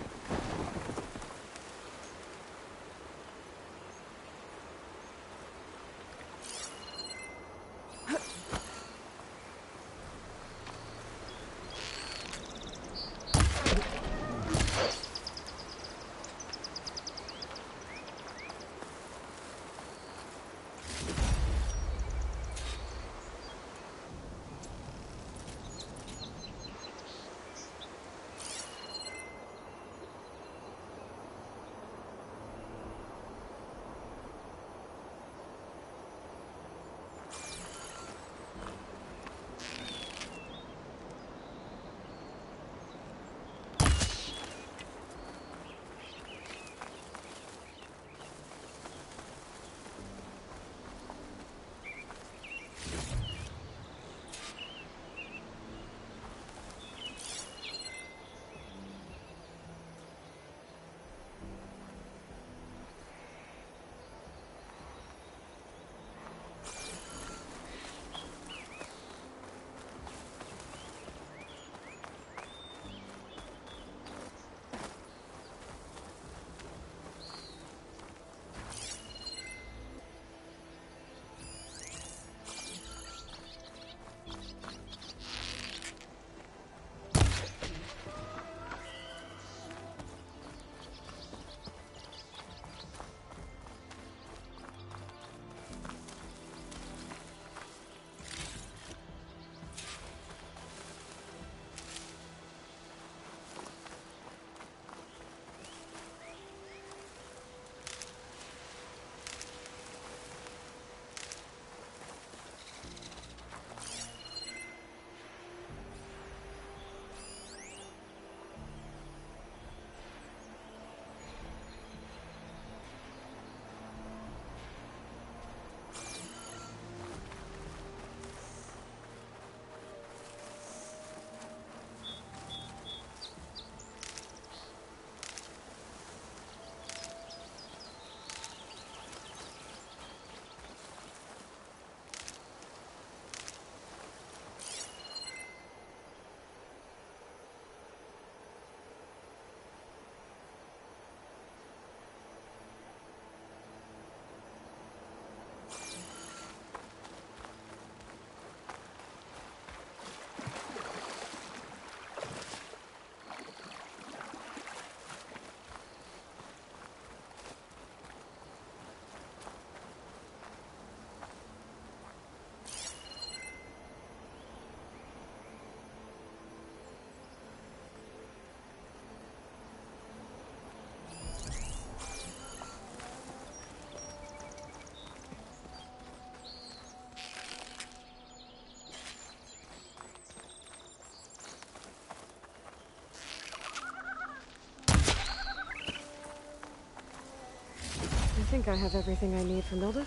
I think I have everything I need for Mildiv.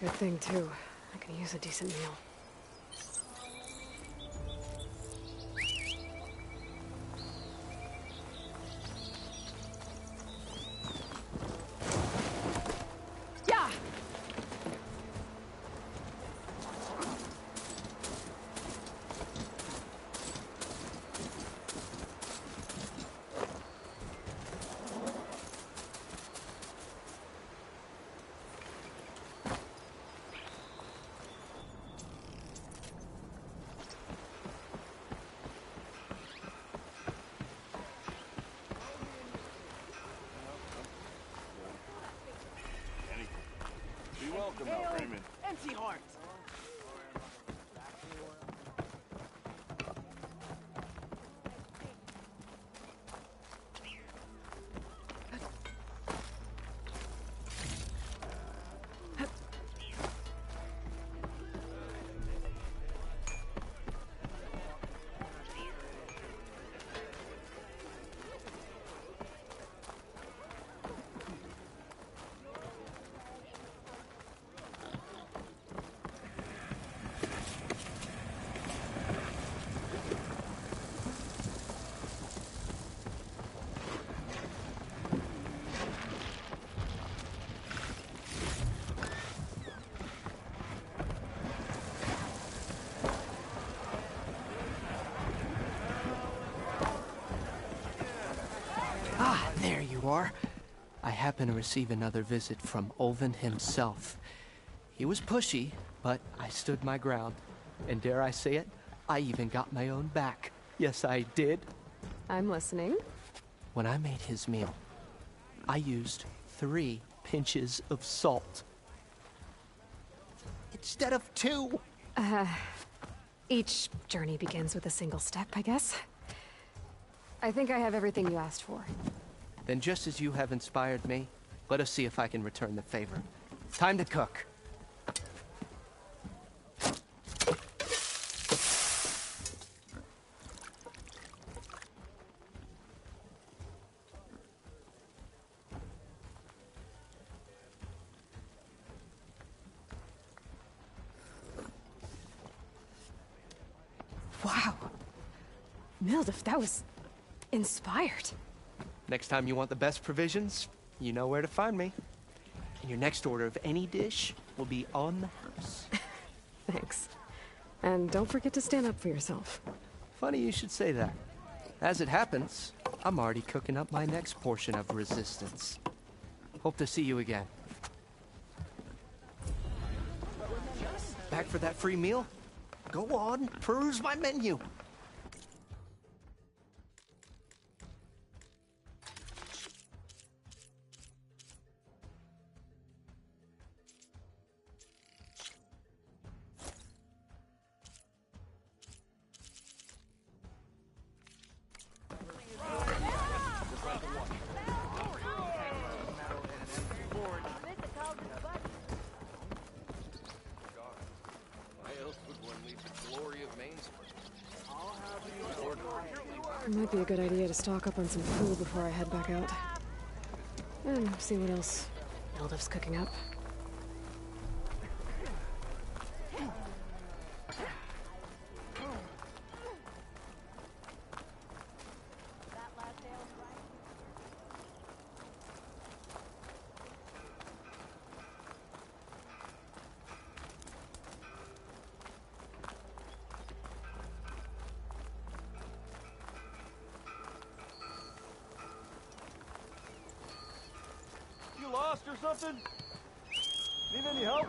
Good thing, too. I can use a decent meal. Yeah!
Be welcome now, Raymond.
Empty heart. you are, I happen to receive another visit from Olvin himself. He was pushy, but I stood my ground. And dare I say it, I even got my own back. Yes, I did.
I'm listening.
When I made his meal, I used 3 pinches of salt. Instead of 2.
Each journey begins with a single step, I guess. I think I have everything you asked for.
Then just as you have inspired me, let us see if I can return the favor. Time to cook.
Wow. Mildef, that was inspired.
Next time you want the best provisions, you know where to find me. And your next order of any dish will be on the house.
Thanks. And don't forget to stand up for yourself.
Funny you should say that. As it happens, I'm already cooking up my next portion of resistance. Hope to see you again. Back for that free meal? Go on, peruse my menu.
It might be a good idea to stock up on some food before I head back out. And see what else Mildef's cooking up.
You lost or something? Need any help?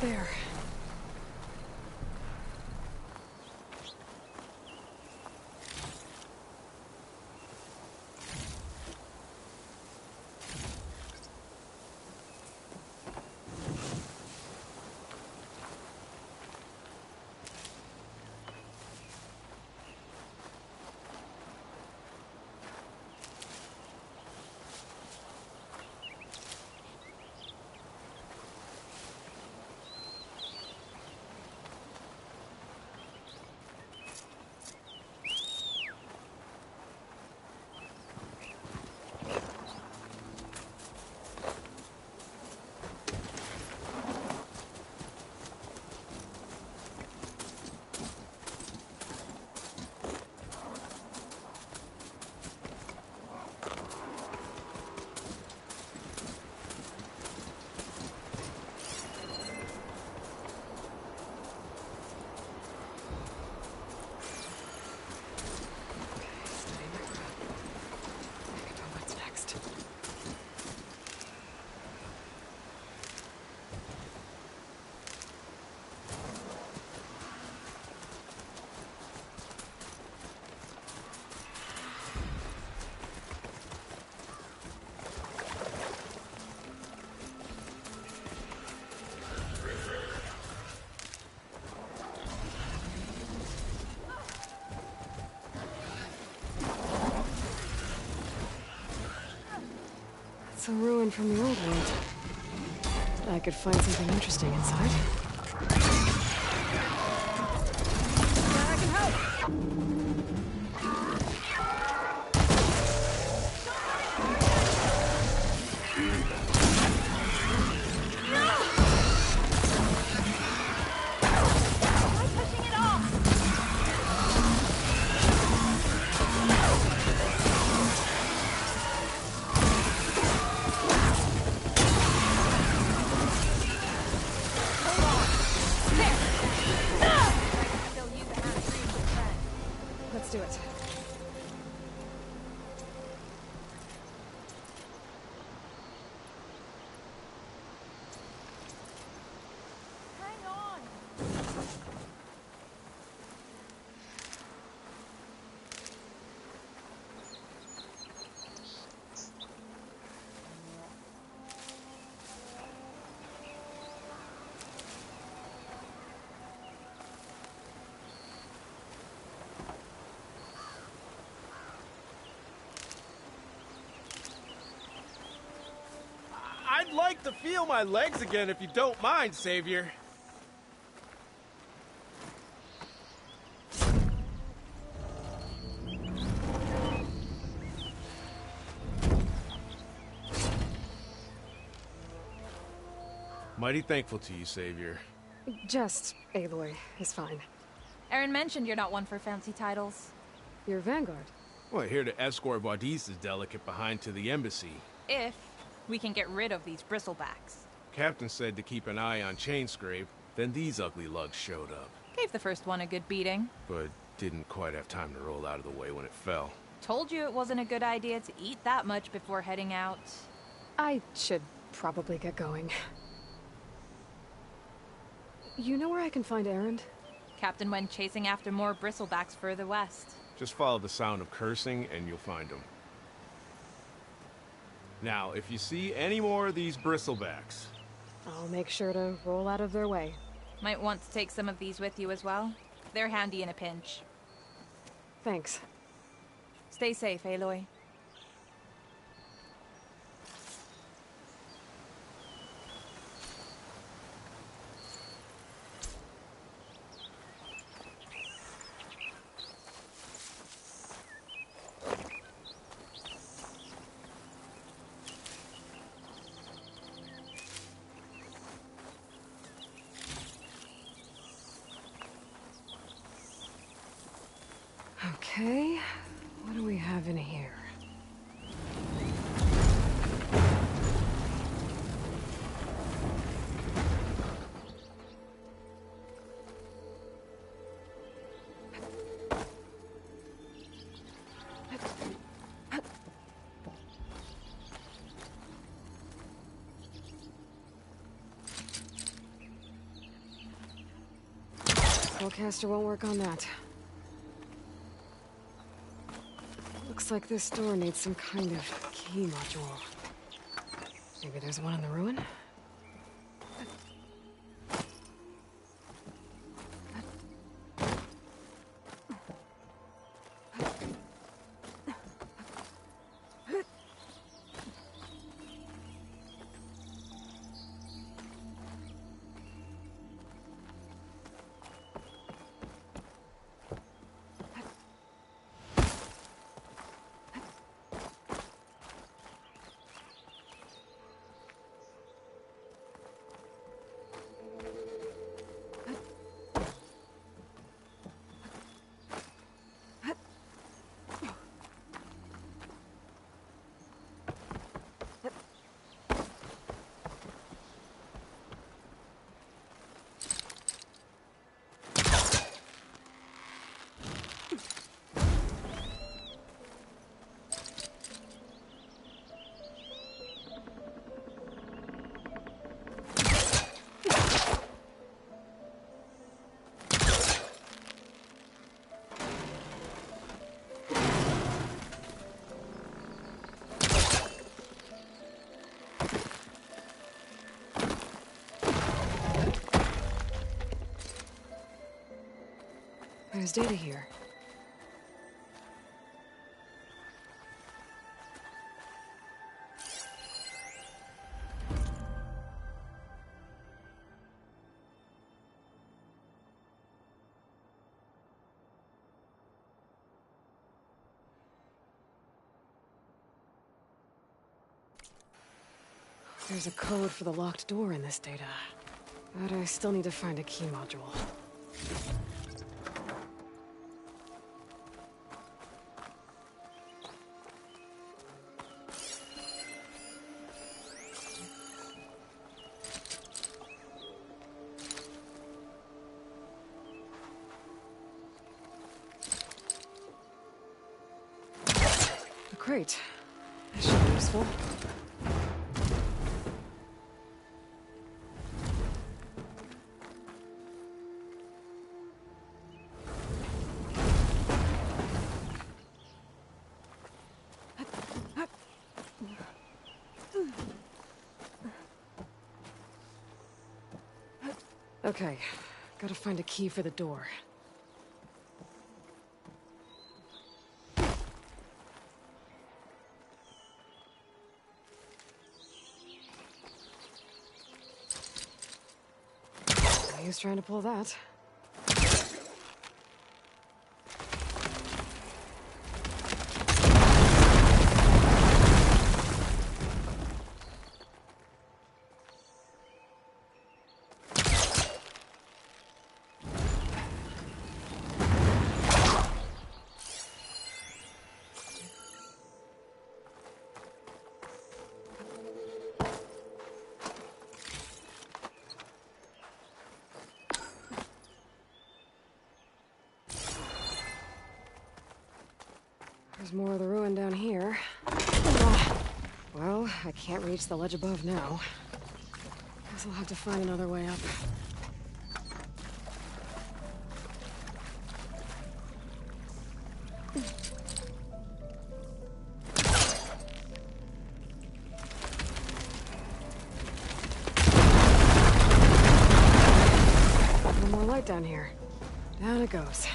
There.
a ruin from the old world. I could find something interesting inside.
I can help.
Let's do it.
Hang on.
I'd like to feel my legs again if you don't mind, Savior. Mighty thankful to you, Savior.
Just Aloy is fine.
Aaron mentioned you're not one for fancy titles.
You're Vanguard.
Well, here to escort Wadis' delicate behind to the embassy.
If we can get rid of these bristlebacks.
Captain said to keep an eye on Chainscrape, then these ugly lugs showed up.
Gave the first one a good beating.
But didn't quite have time to roll out of the way when it fell.
Told you it wasn't a good idea to eat that much before heading out.
I should probably get going. You know where I can find Erend?
Captain went chasing after more bristlebacks further west.
Just follow the sound of cursing and you'll find them. Now, if you see any more of these bristlebacks...
I'll make sure to roll out of their way.
Might want to take some of these with you as well. They're handy in a pinch.
Thanks.
Stay safe, Aloy.
Okay, what do we have in here? Spellcaster won't work on that. Looks like this door needs some kind of key module. Maybe there's one in the ruin? There's data here. There's a code for the locked door in this data. But I still need to find a key module. A crate. That should be useful. Okay, gotta find a key for the door. No use trying to pull that. There's more of the ruin down here. Well, I can't reach the ledge above now. Guess I'll have to find another way up. No more light down here. Down it goes.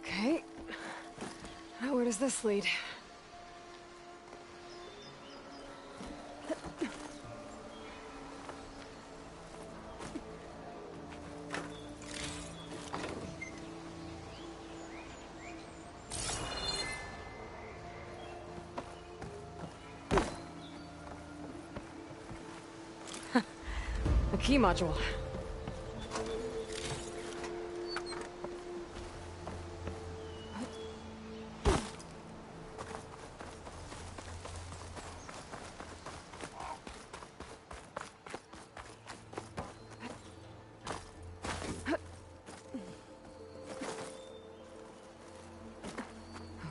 Okay. Now where does this lead? A key module.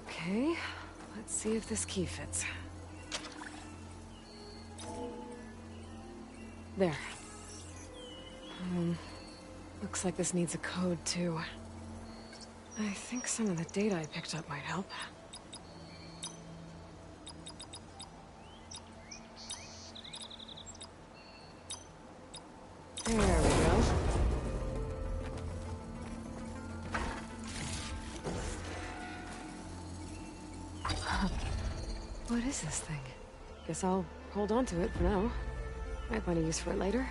Okay, let's see if this key fits. There. Looks like this needs a code, too. I think some of the data I picked up might help. There we go. What is this thing? Guess I'll hold on to it for now. Might find a use for it later.